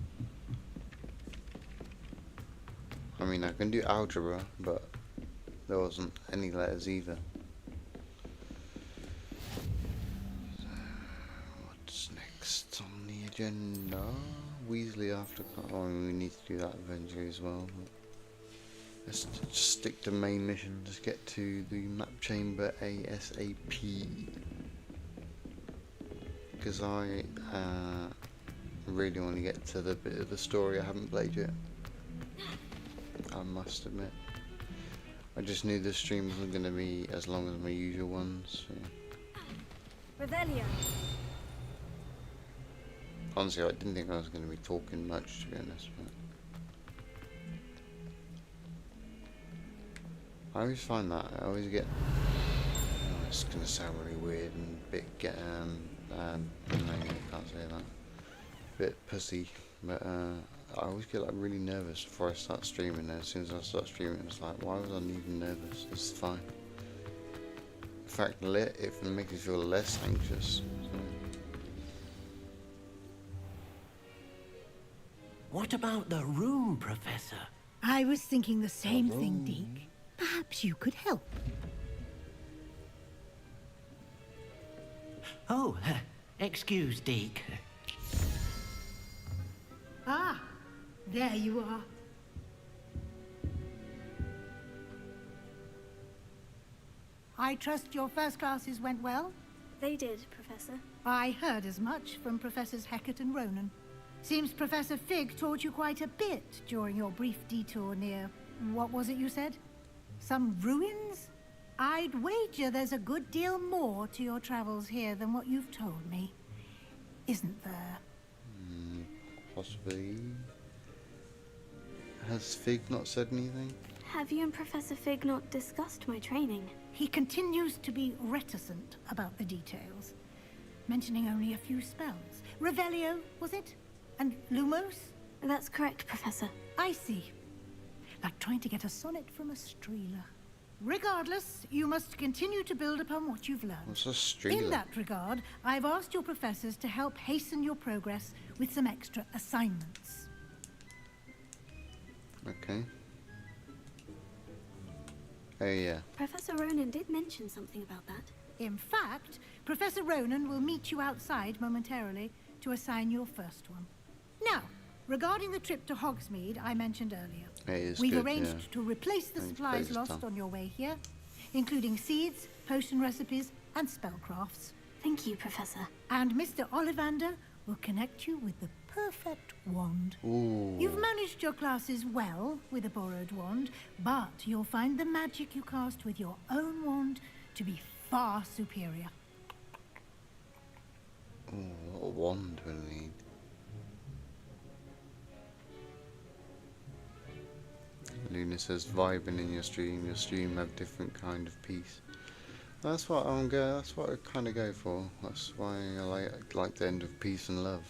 I mean, I can do algebra, but there wasn't any letters either. So, what's next on the agenda? Weasley after. Oh, we need to do that eventually as well. Let's just stick to main mission. Just get to the map chamber ASAP. Because I really want to get to the bit of the story I haven't played yet. I must admit. I just knew this stream wasn't going to be as long as my usual ones. So. Revelio. Honestly, I didn't think I was going to be talking much, to be honest. But I always find that I always get. Oh, it's going to sound really weird and a bit no, I can't say that. Bit pussy, but I always get like really nervous before I start streaming. And as soon as I start streaming, it's like, why was I even nervous? It's fine. In fact, it makes me feel less anxious. So. What about the room, Professor? I was thinking the same thing, Deke. Perhaps you could help. Oh, excuse, Deke. Ah, there you are. I trust your first classes went well? They did, Professor. I heard as much from Professors Hecat and Ronan. Seems Professor Fig taught you quite a bit during your brief detour near... what was it you said? Some ruins? I'd wager there's a good deal more to your travels here than what you've told me. Isn't there? Possibly. Has Fig not said anything? Have you and Professor Fig not discussed my training? He continues to be reticent about the details, mentioning only a few spells. Revelio, was it? And Lumos? That's correct, Professor. I see. Like trying to get a sonnet from a streeler. Regardless, you must continue to build upon what you've learned. What's a streeler? In that regard, I've asked your professors to help hasten your progress with some extra assignments. Okay. Oh yeah. Professor Ronan did mention something about that. In fact, Professor Ronan will meet you outside momentarily to assign your first one. Now, regarding the trip to Hogsmeade I mentioned earlier, we've arranged to replace the supplies lost on your way here, including seeds, potion recipes, and spellcrafts. Thank you, Professor. And Mr. Ollivander will connect you with the perfect wand. Ooh. You've managed your classes well with a borrowed wand, but you'll find the magic you cast with your own wand to be far superior. Ooh, what a wand we'll need. Luna says vibing in your stream have different kind of peace. That's what that's what I kind of go for. That's why I like the end of peace and love.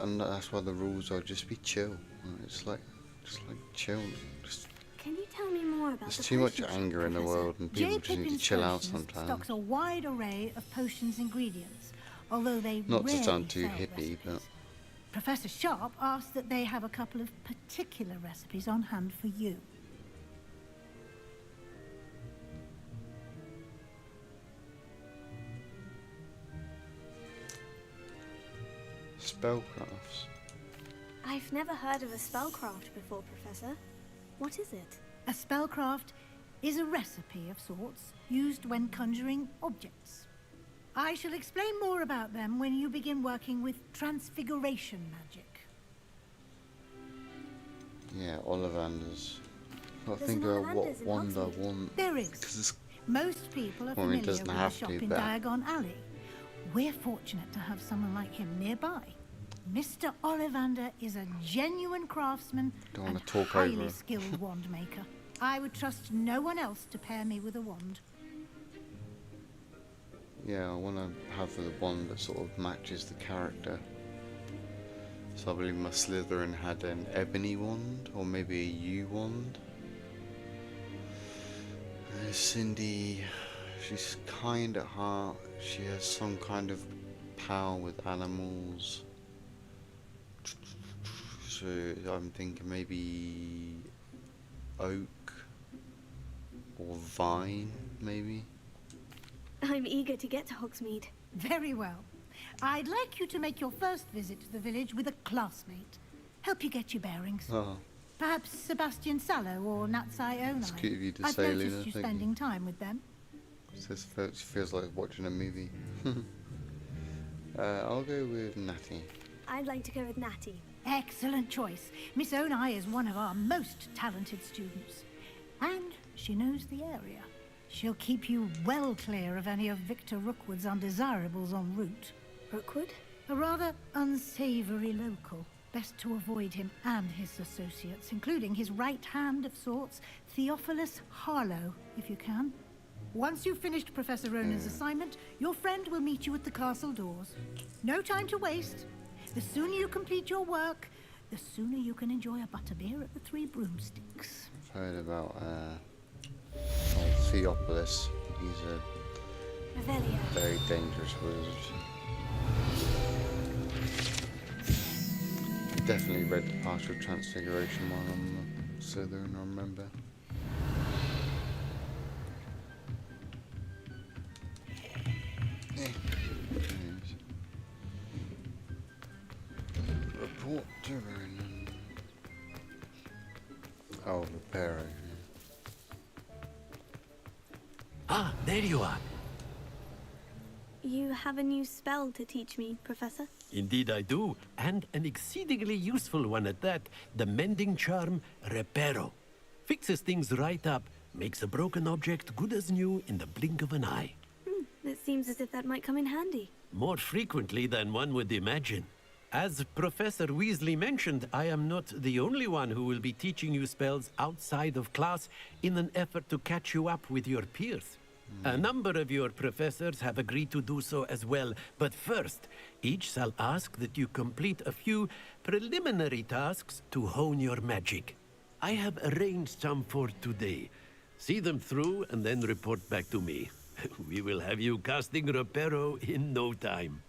And that's why the rules are just be chill. It's like chill. Can you tell me more about there's the too much potion anger trick, in the Professor? world, and people just need to chill out sometimes. Stocks a wide array of potions ingredients, although they Not to rarely sound too sell hippie, but Professor Sharp asked that they have a couple of particular recipes on hand for you. Spellcrafts. I've never heard of a spellcraft before, Professor. What is it? A spellcraft is a recipe of sorts used when conjuring objects. I shall explain more about them when you begin working with transfiguration magic. Yeah, Ollivander's. I There's think an about what Ollivander's in wand I Hogsmeade. want. There is. 'Cause it's, Most people are well, I mean, familiar it doesn't with the have shop to, in but- Diagon Alley. We're fortunate to have someone like him nearby. Mr. Ollivander is a genuine craftsman Don't and wanna talk highly over. skilled wand maker. I would trust no one else to pair me with a wand. yeah, I want to have the one that sort of matches the character. So I believe my Slytherin had an ebony wand, or maybe a yew wand. Cindy, she's kind at heart. She has some kind of power with animals. So I'm thinking maybe oak or vine, maybe. I'm eager to get to Hogsmeade. Very well. I'd like you to make your first visit to the village with a classmate. Help you get your bearings. Oh, Perhaps Sebastian Sallow or Natsai Onai. it's cute of you to I've say, noticed Lena. you Thank you. spending time with them. This feels like watching a movie. I'll go with Natty. I'd like to go with Natty. Excellent choice. Miss Onai is one of our most talented students. And she knows the area. She'll keep you well clear of any of Victor Rookwood's undesirables en route. Rookwood? A rather unsavory local. Best to avoid him and his associates, including his right hand of sorts, Theophilus Harlow, if you can. Once you've finished Professor Ronan's assignment, your friend will meet you at the castle doors. No time to waste. The sooner you complete your work, the sooner you can enjoy a butterbeer at the Three Broomsticks. I've heard about old Theophilus. He's a Revelio. very dangerous wizard. Definitely read the Partial Transfiguration while on the Slytherin, I remember. Report to Ronan. Oh, Reparo. Ah, there you are. You have a new spell to teach me, Professor? Indeed I do, and an exceedingly useful one at that. The mending charm, Reparo. Fixes things right up, makes a broken object good as new in the blink of an eye. It seems as if that might come in handy. More frequently than one would imagine. As Professor Weasley mentioned, I am not the only one who will be teaching you spells outside of class in an effort to catch you up with your peers. A number of your professors have agreed to do so as well, but first, each shall ask that you complete a few preliminary tasks to hone your magic. I have arranged some for today. See them through and then report back to me. We will have you casting Reparo in no time.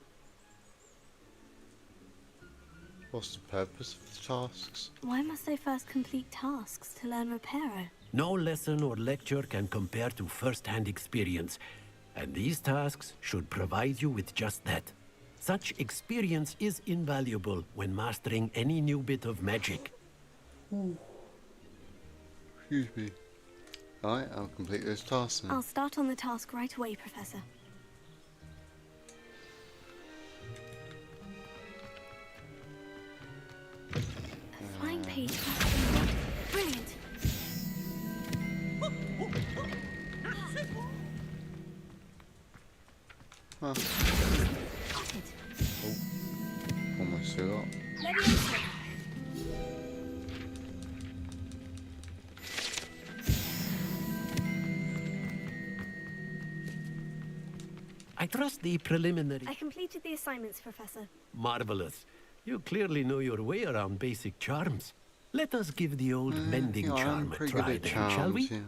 What's the purpose of the tasks? Why must I first complete tasks to learn Reparo? No lesson or lecture can compare to first-hand experience, and these tasks should provide you with just that. Such experience is invaluable when mastering any new bit of magic. Excuse me. Alright, I'll complete those tasks then. I'll start on the task right away, Professor. A flying page. Brilliant. Huh. Oh, almost forgot. Leviosa. I trust the preliminary... I completed the assignments, Professor. Marvelous. You clearly know your way around basic charms. Let us give the old mending yeah, I'm charm a pretty try good at then, shall charms, we? yeah.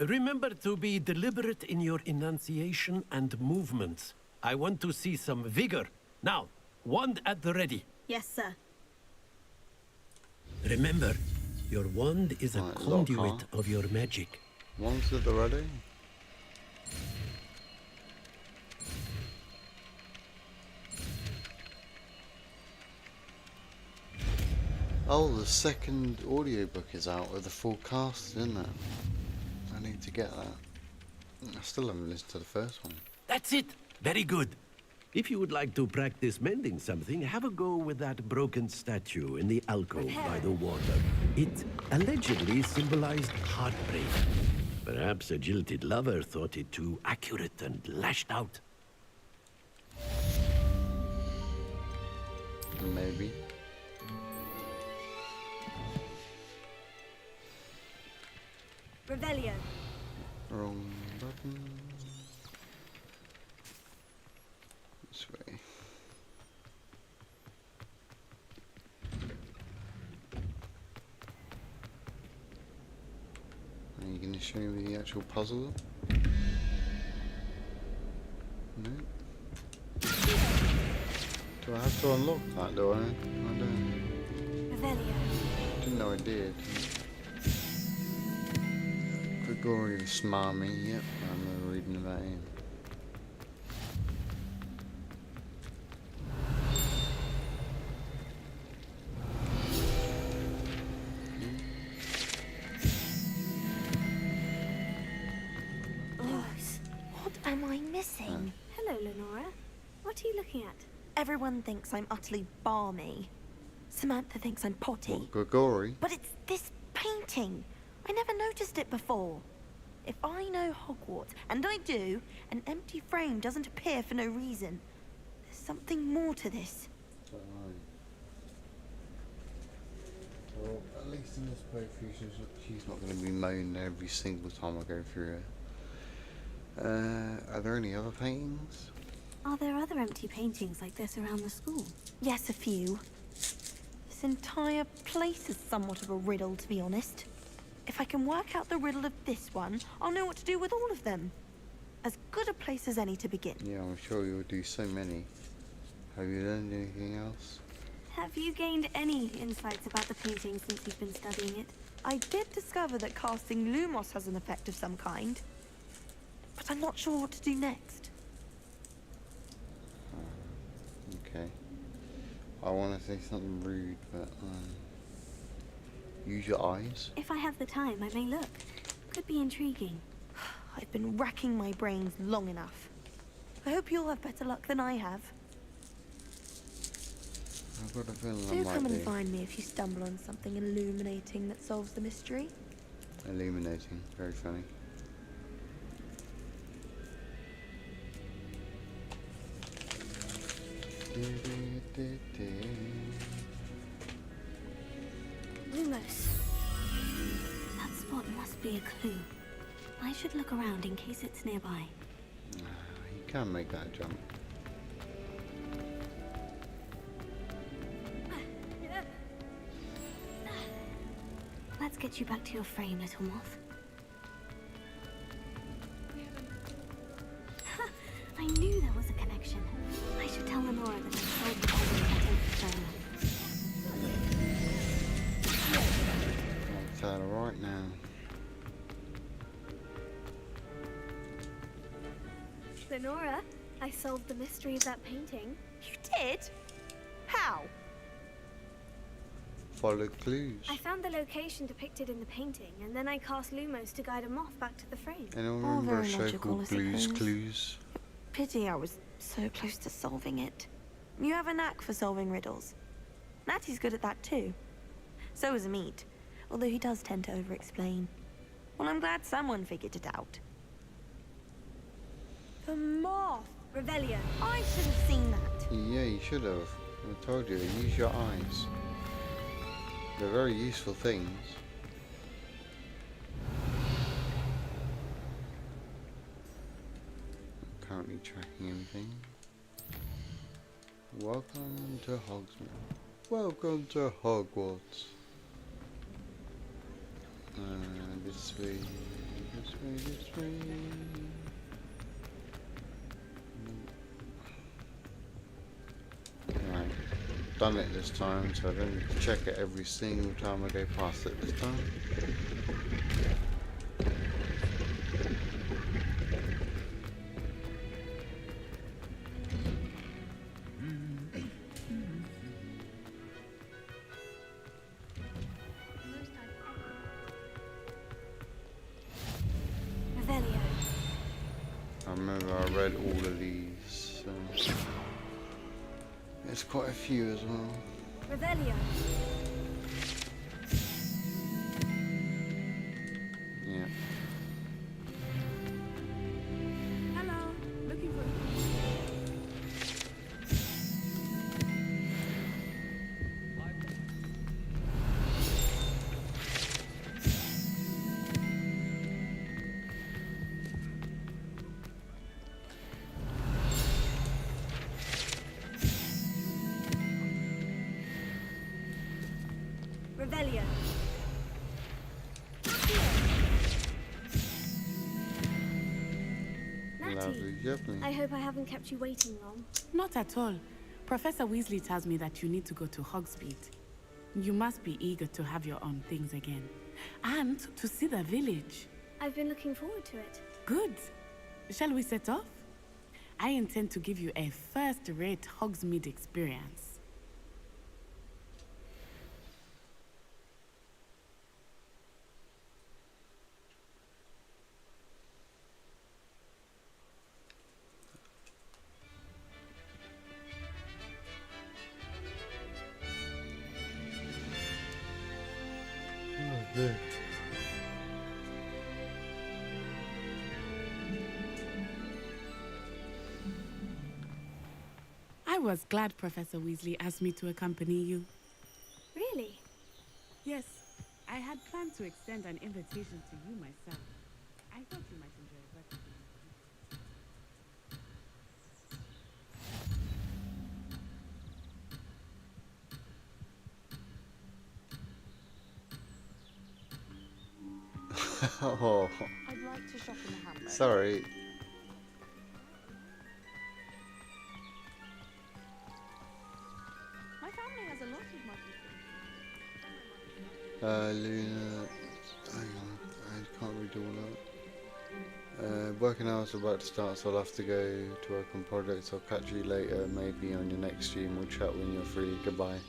Remember to be deliberate in your enunciation and movements. I want to see some vigor. Now, wand at the ready. Yes, sir. Remember, your wand is a Right, conduit lock, of your magic. Wands at the ready. Oh, the second audiobook is out with the full cast, isn't it? I need to get that. I still haven't listened to the first one. That's it. Very good. If you would like to practice mending something, have a go with that broken statue in the alcove by the water. It allegedly symbolized heartbreak. Perhaps a jilted lover thought it too accurate and lashed out. Maybe. Revelio. Wrong button. This way. Are you going to show me the actual puzzle? No. Do I have to unlock that, do I? I don't. Revelio. Didn't know I did. Gregorian smarmy, yep, I remember reading about him. What am I missing? Hello, Lenora. What are you looking at? Everyone thinks I'm utterly balmy. Samantha thinks I'm potty. What, Gregory? But it's this painting. I never noticed it before. If I know Hogwarts, and I do, an empty frame doesn't appear for no reason. There's something more to this. Well, at least in this playthrough, she's not going to be moaning every single time I go through it. Are there any other paintings? Are there other empty paintings like this around the school? Yes, a few. This entire place is somewhat of a riddle, to be honest. If I can work out the riddle of this one, I'll know what to do with all of them. As good a place as any to begin. Yeah, I'm sure you'll do so many. Have you learned anything else? Have you gained any insights about the painting since you've been studying it? I did discover that casting Lumos has an effect of some kind. But I'm not sure what to do next. Okay. I want to say something rude, but use your eyes. If I have the time, I may look. Could be intriguing. I've been racking my brains long enough. I hope you'll have better luck than I have. I've got a feeling I Do might come and do. find me if you stumble on something illuminating that solves the mystery. Illuminating, very funny. Lumos. That spot must be a clue. I should look around in case it's nearby. You can make that jump. Let's get you back to your frame, little moth. I knew there was a connection. I should tell Lenora that I sold the puzzle and take the frame. I'll tell her right now. Lenora, I solved the mystery of that painting. You did? How? Follow clues. I found the location depicted in the painting, and then I cast Lumos to guide a moth back to the frame. Anyone All remember a very show logical, called I Blue's suppose. Clues? Pity I was so close to solving it. You have a knack for solving riddles. Natty's good at that too. So is Amit, although he does tend to over-explain. Well, I'm glad someone figured it out. The moth! Revelio. I should have seen that. Yeah, you should have. I told you, use your eyes. They're very useful things. I'm currently tracking everything. Welcome to Hogsmeade. Welcome to Hogwarts. This way, this way, this way. Right, done it this time, so I don't need to check it every single time I go past it this time. I read all of these. So there's quite a few as well. Revelio. Yeah. Hello, looking for Revelio. Lovely, lovely. I hope I haven't kept you waiting long. Not at all. Professor Weasley tells me that you need to go to Hogsmeade. You must be eager to have your own things again. And to see the village. I've been looking forward to it. Good. Shall we set off? I intend to give you a first-rate Hogsmeade experience. Good. I was glad Professor Weasley asked me to accompany you. Really? Yes, I had planned to extend an invitation to you myself. I thought you might enjoy it better. Oh, I'd like to shop in the hamlet. sorry. My family has a lot of magic. Luna, hang on, I can't read all that. Working hours are about to start, so I'll have to go to work on projects. I'll catch you later, maybe on your next stream. We'll chat when you're free. Goodbye.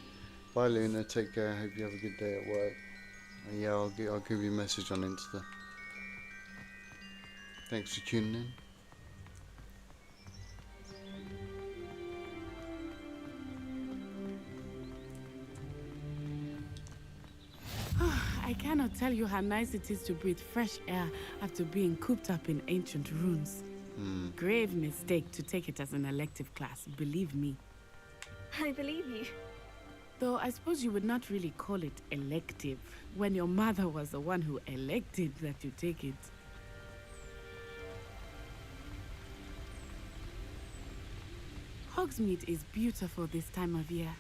Bye, Luna. Take care. Hope you have a good day at work. Yeah, I'll give you a message on Insta. Thanks for tuning in. I cannot tell you how nice it is to breathe fresh air after being cooped up in ancient ruins. Grave mistake to take it as an elective class, believe me. I believe you. Though I suppose you would not really call it elective, when your mother was the one who elected that you take it. Hogsmeade is beautiful this time of year.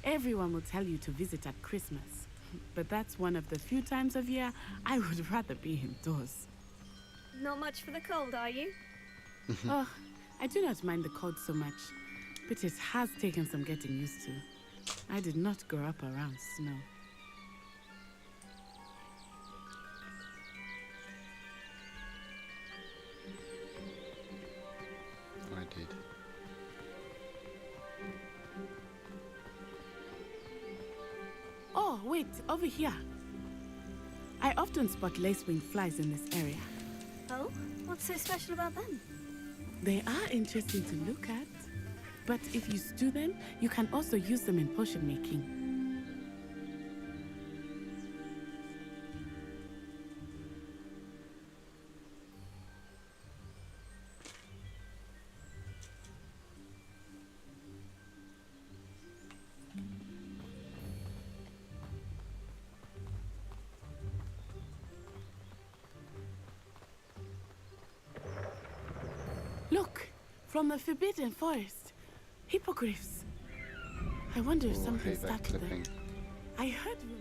Everyone will tell you to visit at Christmas. But that's one of the few times of year I would rather be indoors. Not much for the cold, are you? Oh, I do not mind the cold so much, but it has taken some getting used to. I did not grow up around snow. I did. Oh, wait, over here. I often spot lacewing flies in this area. Oh? What's so special about them? They are interesting to look at. But if you stew them, you can also use them in potion making. Look, from the Forbidden Forest. Hippogriffs. I wonder if something started them. I heard rumors.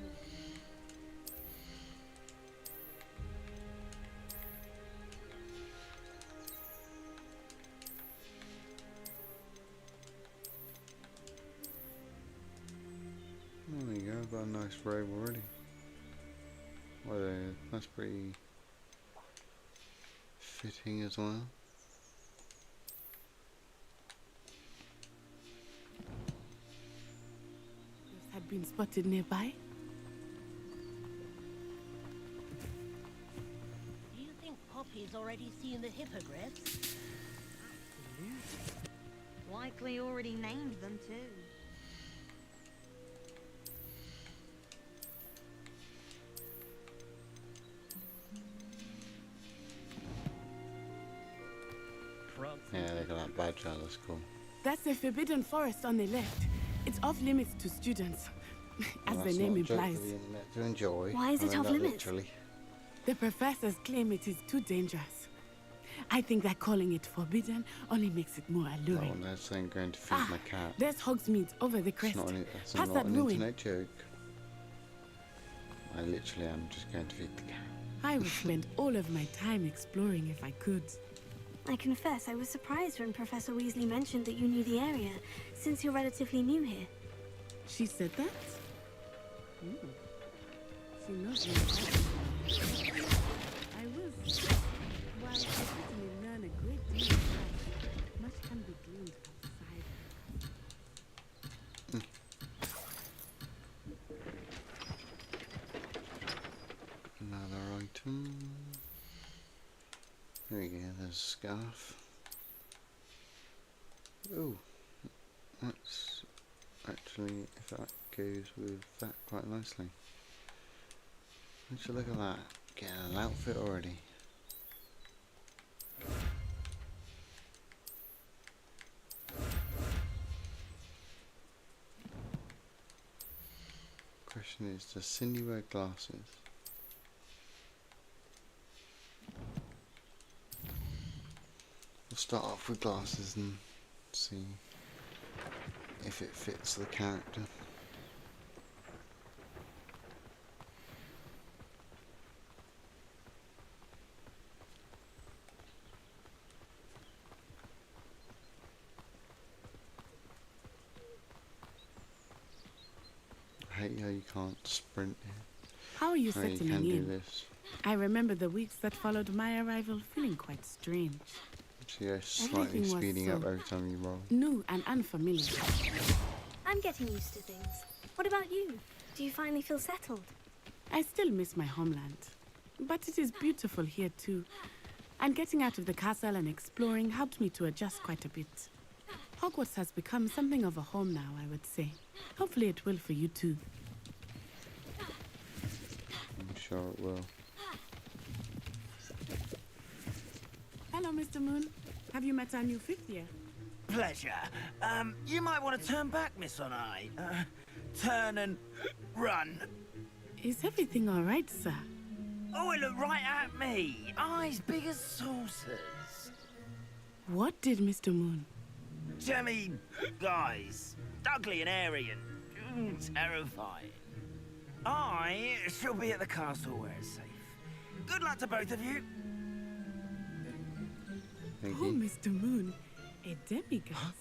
There we go, got a nice robe already. Well, that's pretty fitting as well. Had been spotted nearby. Do you think Poppy's already seen the hippogriffs? Likely already named them too. Yeah, they got that badge out, that's cool. That's the forbidden forest on the left. It's off limits to students, as Well, the that's name not a joke implies. for the internet to enjoy. Why is I it mean off that limits? literally. The professors claim it is too dangerous. I think that calling it forbidden only makes it more alluring. Oh, that's saying going to feed my cat. There's Hogsmeade over the crest. That's Past not that an ruin. internet joke. I literally am just going to feed the cat. I would spend all of my time exploring if I could. I confess I was surprised when Professor Weasley mentioned that you knew the area, since you're relatively new here. She said that? She knows me. I will say, while I certainly learn a great deal of life, much can be gleaned outside. Another item. There we go, there's a scarf. Oh, that's actually, if that goes with that quite nicely. Would you look at that? Getting an outfit already. Question is, does Cindy wear glasses? We'll start off with glasses and see if it fits the character. I hate how you can't sprint here. How are you How you settling can do in? this. I remember the weeks that followed my arrival feeling quite strange. So you're slightly Everything was speeding up so every time you roll. new and unfamiliar. I'm getting used to things. What about you? Do you finally feel settled? I still miss my homeland, but it is beautiful here too. And getting out of the castle and exploring helped me to adjust quite a bit. Hogwarts has become something of a home now, I would say. Hopefully it will for you too. I'm sure it will. Hello, Mr. Moon. Have you met our new fifth year? Pleasure. You might want to turn back, Miss Onai. Turn and run. Is everything all right, sir? Oh, it looked right at me. Eyes big as saucers. What did Mr. Moon? I mean, guys, ugly and airy and terrifying. I shall be at the castle where it's safe. Good luck to both of you. Thank Oh, you. Mr. Moon, a demigod.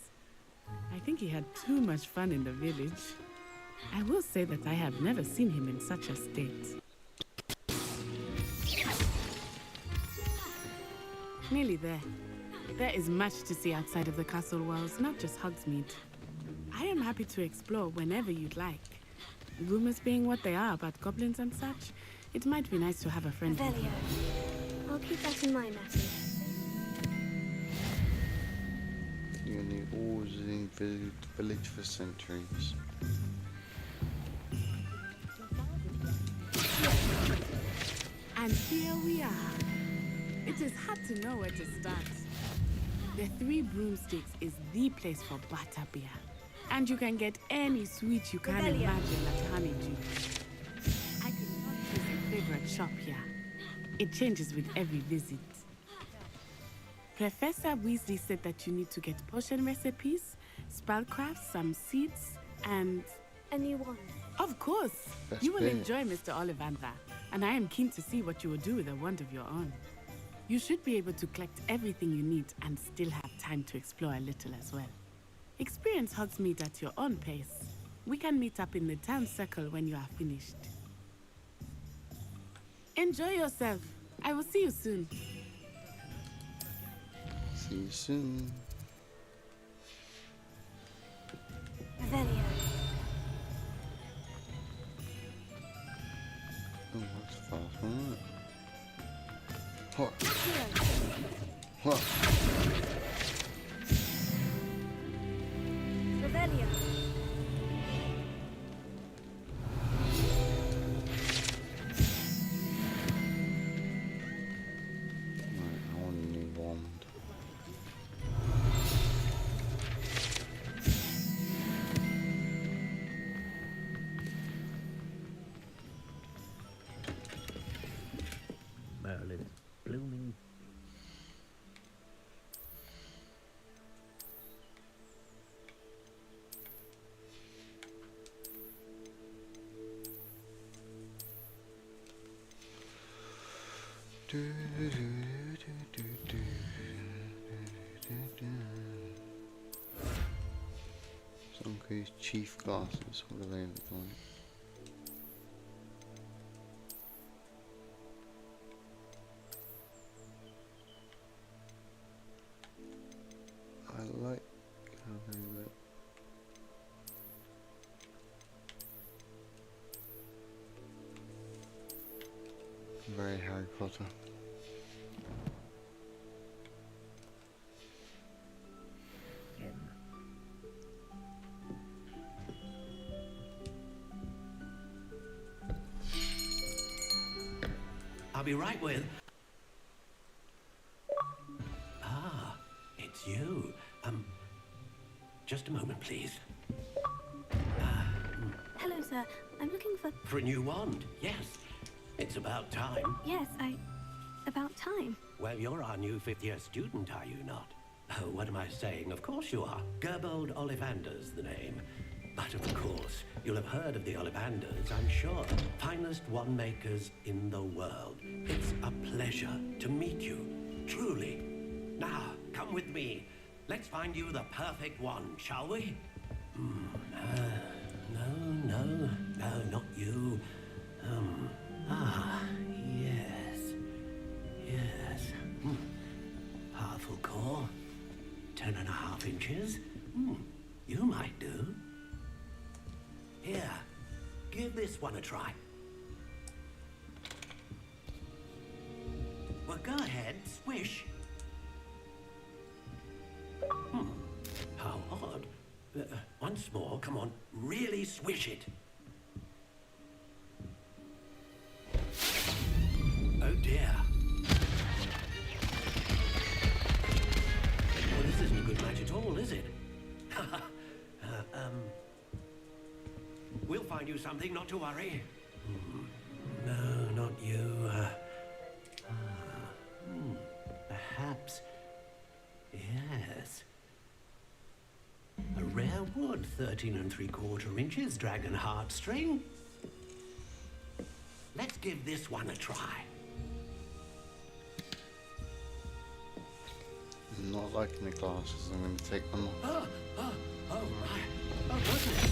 I think he had too much fun in the village. I will say that I have never seen him in such a state. Nearly there. There is much to see outside of the castle walls, not just Hogsmeade. I am happy to explore whenever you'd like. Rumors being what they are about goblins and such, it might be nice to have a friend. Revelio. I'll keep that in mind, Matthew. You knew all was in village for centuries. And here we are. It is hard to know where to start. The Three Broomsticks is the place for butterbeer. And you can get any sweet you can Revelio. imagine at Honeydew. I could not choose a favorite shop here. It changes with every visit. Professor Weasley said that you need to get potion recipes, spellcraft, some seeds, and... A new one. Of course! Best You will bit. enjoy Mr. Ollivander, and I am keen to see what you will do with a wand of your own. You should be able to collect everything you need and still have time to explore a little as well. Experience Hogsmeade at your own pace. We can meet up in the town circle when you are finished. Enjoy yourself. I will see you soon. See you soon. Revelio. Oh, that's fast, isn't it? What? What? Zonko's chief glasses, what are they look like? I like how they look. Very Harry Potter. I'll be right with. Ah, it's you. Just a moment, please. Hello, sir. I'm looking for... For a new wand, yes. It's about time. Yes, about time. Well, you're our new fifth-year student, are you not? Oh, what am I saying? Of course you are. Gerbold Ollivander's the name. But of course, you'll have heard of the Ollivanders, I'm sure. Finest wand makers in the world. It's a pleasure to meet you, truly. Now, come with me. Let's find you the perfect wand, shall we? No, not you. Yes. Powerful core. 10.5 inches. You might do. Here, give this one a try. Well, go ahead, swish. How odd. Once more, come on, really swish it. Oh dear. Well, this isn't a good match at all, is it? We'll find you something, not to worry. No, not you. Perhaps. Yes. A rare wood, 13 3/4 inches, dragon heartstring. Let's give this one a try. I'm not liking the glasses, I'm going to take them off. Oh my. Oh goodness.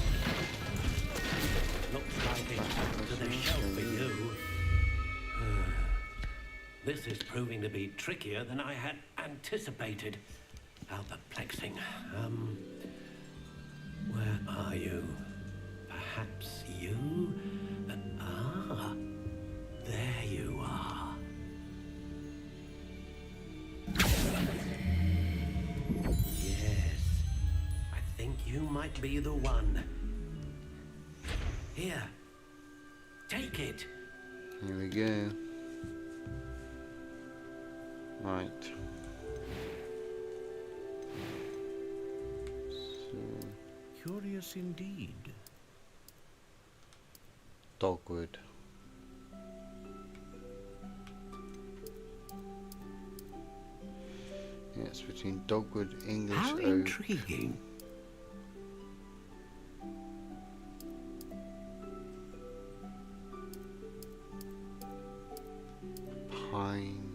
Looks like it's to the shelf for you. This is proving to be trickier than I had anticipated. How perplexing. Where are you? Perhaps you? There you are. Yes. I think you might be the one. Here. Take it. Here we go. Right. Curious indeed. Dogwood. Yeah, it's between dogwood, English How oak. intriguing. Pine.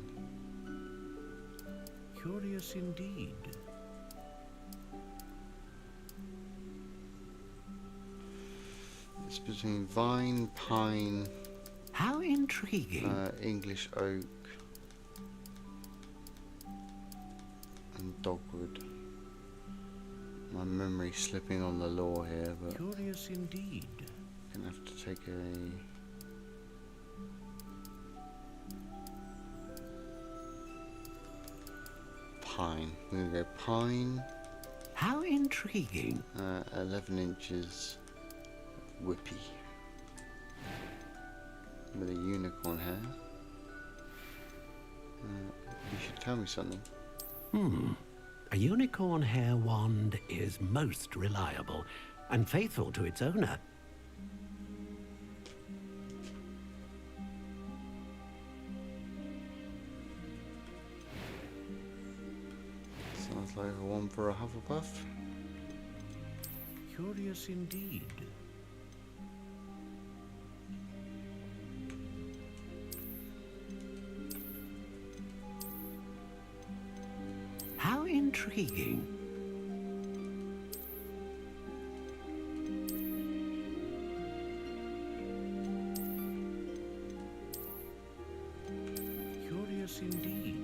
Curious indeed. It's between vine, pine. How intriguing. English oak. And dogwood. My memory's slipping on the law here, but Curious indeed. I'm gonna have to take a pine. We're gonna go pine. How intriguing. 11 inches whippy with a unicorn hair. You should tell me something. A unicorn hair wand is most reliable and faithful to its owner. Sounds like a one for a Hufflepuff. Curious indeed. Intriguing. Curious indeed.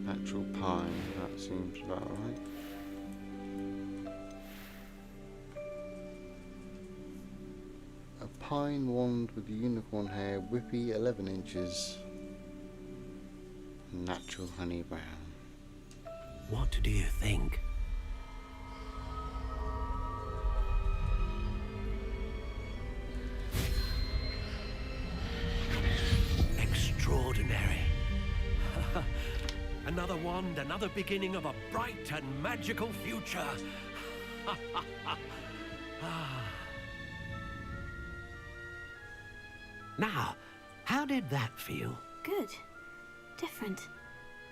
Natural pine, that seems about right. A pine wand with unicorn hair, whippy 11 inches. Natural honey brown. What do you think? Extraordinary. Another wand, another beginning of a bright and magical future. Now, how did that feel? Good. Different.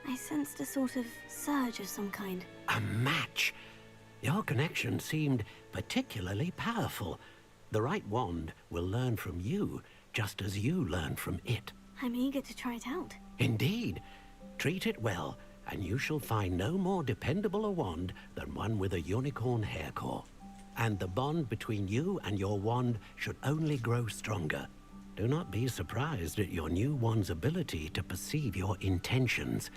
I sensed a sort of surge of some kind. A match. Your connection seemed particularly powerful. The right wand will learn from you, just as you learn from it. I'm eager to try it out. Indeed. Treat it well, and you shall find no more dependable a wand than one with a unicorn hair core. And the bond between you and your wand should only grow stronger. Do not be surprised at your new wand's ability to perceive your intentions,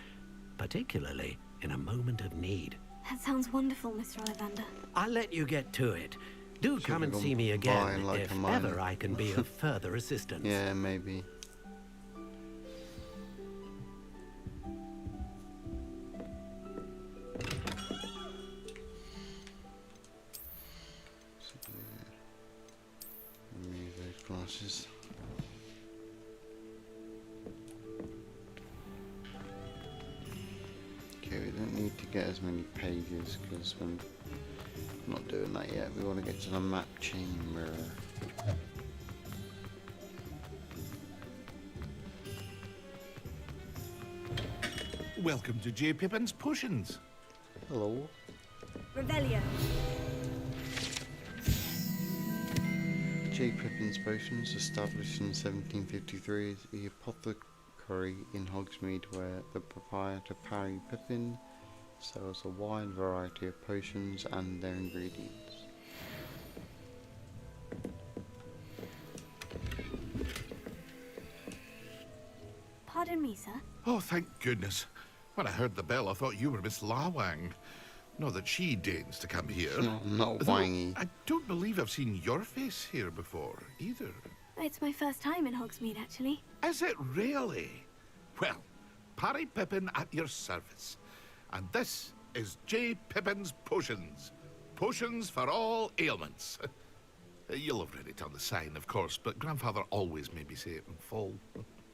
particularly in a moment of need. That sounds wonderful, Mr. Ollivander. I'll let you get to it. Do come and see me again if ever I can be of further assistance. Yeah, maybe. Remove those glasses. Okay, we don't need to get as many pages because we're not doing that yet. We want to get to the map chamber. Welcome to J. Pippin's Potions. Hello. Revelio. J. Pippin's Potions, established in 1753, is the apothecary in Hogsmeade, where the proprietor Parry Pippin sells a wide variety of potions and their ingredients. Pardon me, sir. Oh, thank goodness. When I heard the bell, I thought you were Miss Lawang. Not that she deigns to come here. No, not Though Wangy. I don't believe I've seen your face here before, either. It's my first time in Hogsmeade, actually. Is it really? Well, Parry Pippin at your service. And this is J. Pippin's Potions. Potions for all ailments. You'll have read it on the sign, of course, but Grandfather always made me say it in full.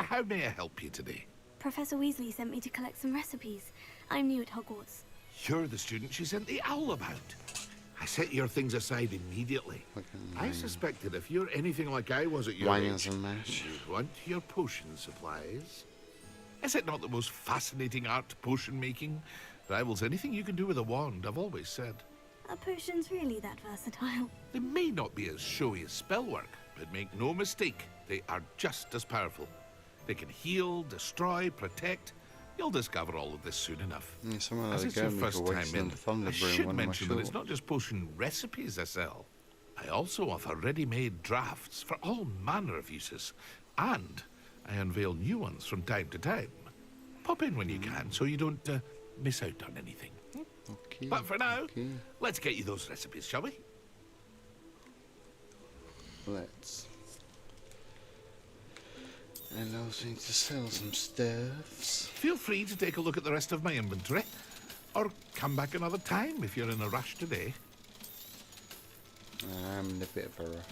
How may I help you today? Professor Weasley sent me to collect some recipes. I'm new at Hogwarts. You're the student she sent the owl about. I set your things aside immediately. I suspected if you're anything like I was at your Wangers age, and mash. you'd want your potion supplies. Is it not the most fascinating art, potion making? Rivals anything you can do with a wand, I've always said. Are potions really that versatile? They may not be as showy as spellwork, but make no mistake, they are just as powerful. They can heal, destroy, protect. You'll discover all of this soon enough. Yeah, someone As had it's a your go at me first for time wasting in, the thunder I brew in should one of my mention that it's shorts. not just potion recipes I sell. I also offer ready-made drafts for all manner of uses. And I unveil new ones from time to time. Pop in when you can so you don't miss out on anything. Okay. But for now, okay. let's get you those recipes, shall we? Let's. And I also need to sell some stuffs. Feel free to take a look at the rest of my inventory. Or come back another time if you're in a rush today. I'm in a bit of a rush.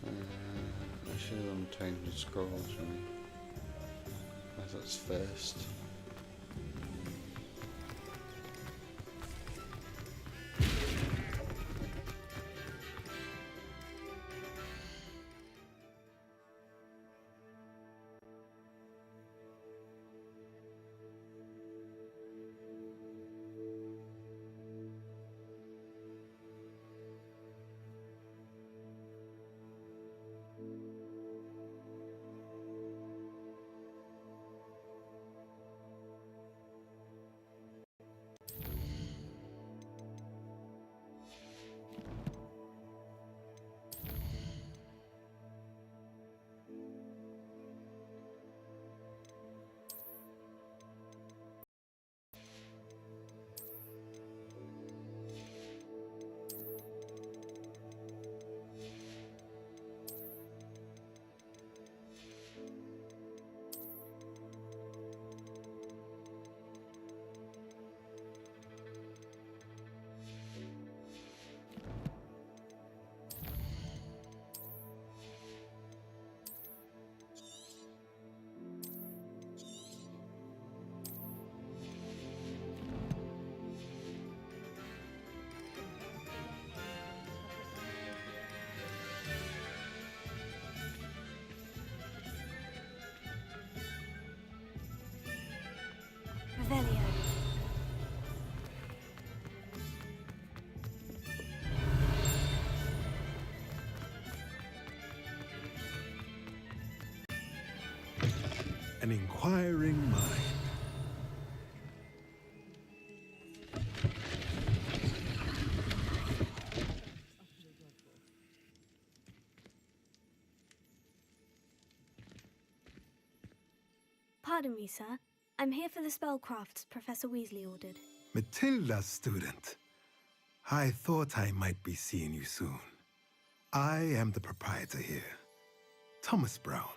I should have done Tones and Scrolls, really. That's first. an inquiring mind. Pardon me, sir. I'm here for the spellcrafts Professor Weasley ordered. Matilda's student. I thought I might be seeing you soon. I am the proprietor here, Thomas Brown.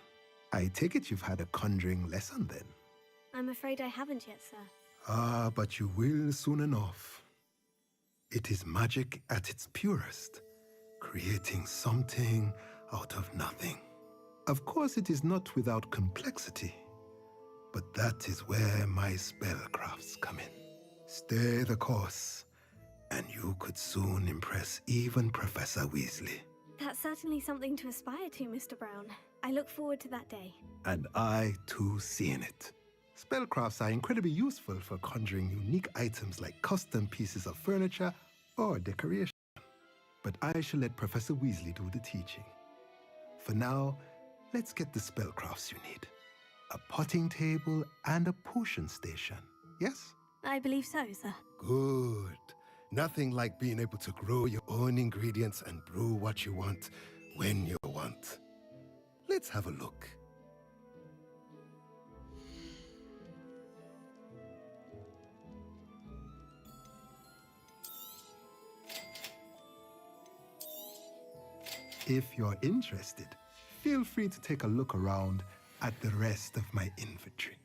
I take it you've had a conjuring lesson then? I'm afraid I haven't yet, sir. Ah, but you will soon enough. It is magic at its purest, creating something out of nothing. Of course, it is not without complexity, but that is where my spellcrafts come in. Stay the course, and you could soon impress even Professor Weasley. That's certainly something to aspire to, Mr. Brown. I look forward to that day. And I, too, seeing it. Spellcrafts are incredibly useful for conjuring unique items like custom pieces of furniture or decoration. But I shall let Professor Weasley do the teaching. For now, let's get the spellcrafts you need. A potting table and a potion station, yes? I believe so, sir. Good. Nothing like being able to grow your own ingredients and brew what you want when you want. Let's have a look. If you're interested, feel free to take a look around at the rest of my inventory.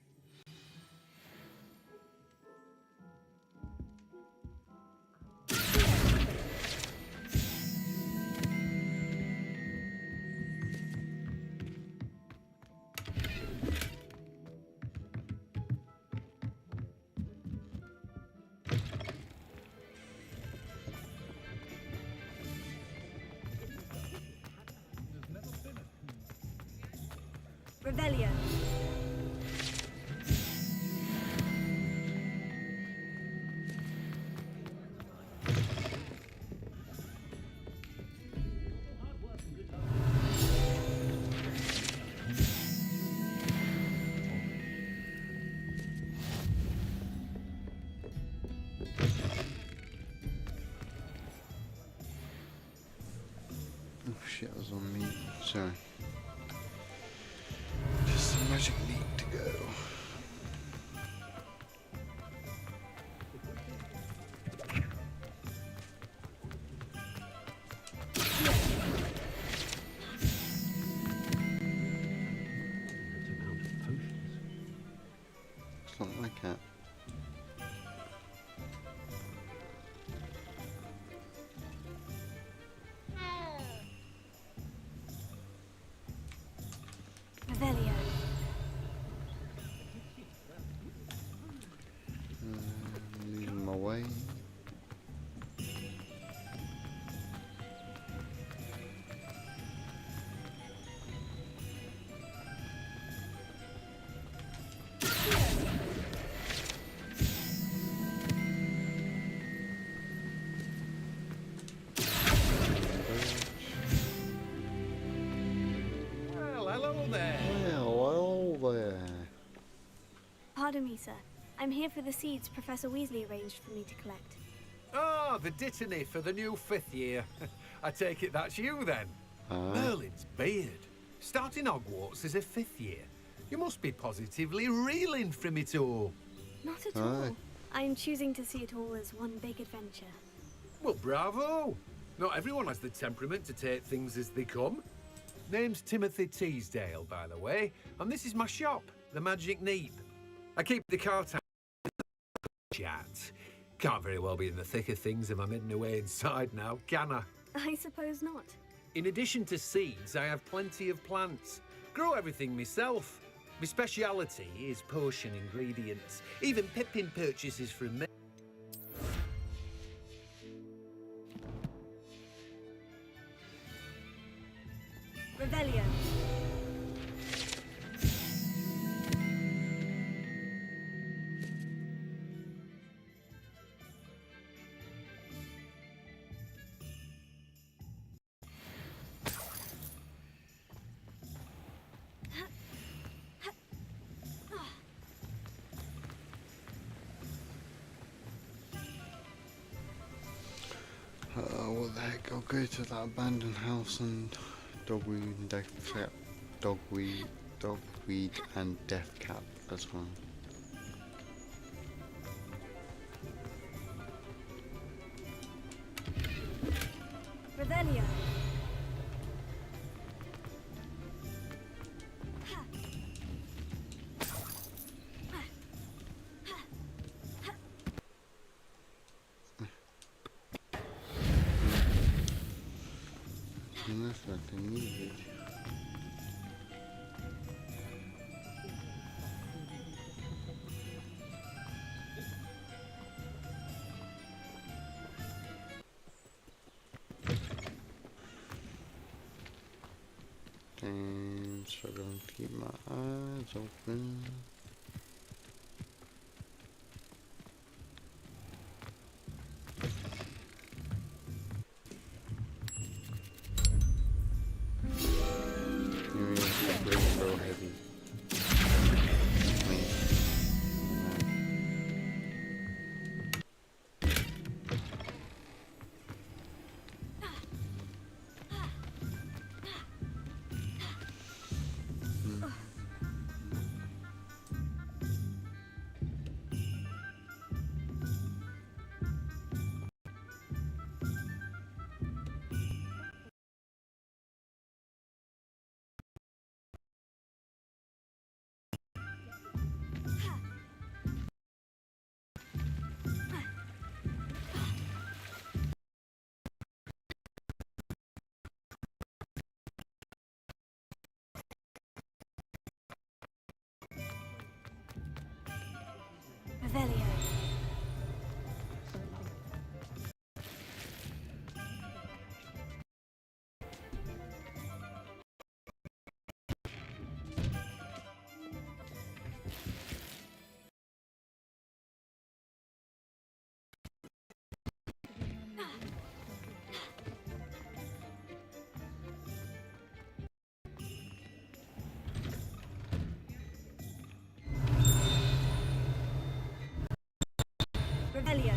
Revelio. Oh shit, I was on me. Sorry. Just some magic need to go. It's not my cat. Revelio. Leaving my way. Well, hello there. Well, there. Pardon me, sir. I'm here for the seeds Professor Weasley arranged for me to collect. Ah, the dittany for the new 5th year. I take it that's you then. Merlin's beard. Starting Hogwarts as a 5th year. You must be positively reeling from it all. Not at all. I'm choosing to see it all as one big adventure. Well, bravo. Not everyone has the temperament to take things as they come. Name's Timothy Teasdale, by the way, and this is my shop, the Magic Neep. I keep the cart out chat. Can't very well be in the thick of things if I'm hidden away inside now, can I? I suppose not. In addition to seeds, I have plenty of plants. Grow everything myself. My speciality is potion ingredients. Even Pippin purchases from me. Revelio. heck, I'll go to that abandoned house and dogweed and death cap. Dogweed and death cap as well. Revelio. Unless I can use it. And so I'm going to keep my eyes open. So heavy. Revelio. Revelio.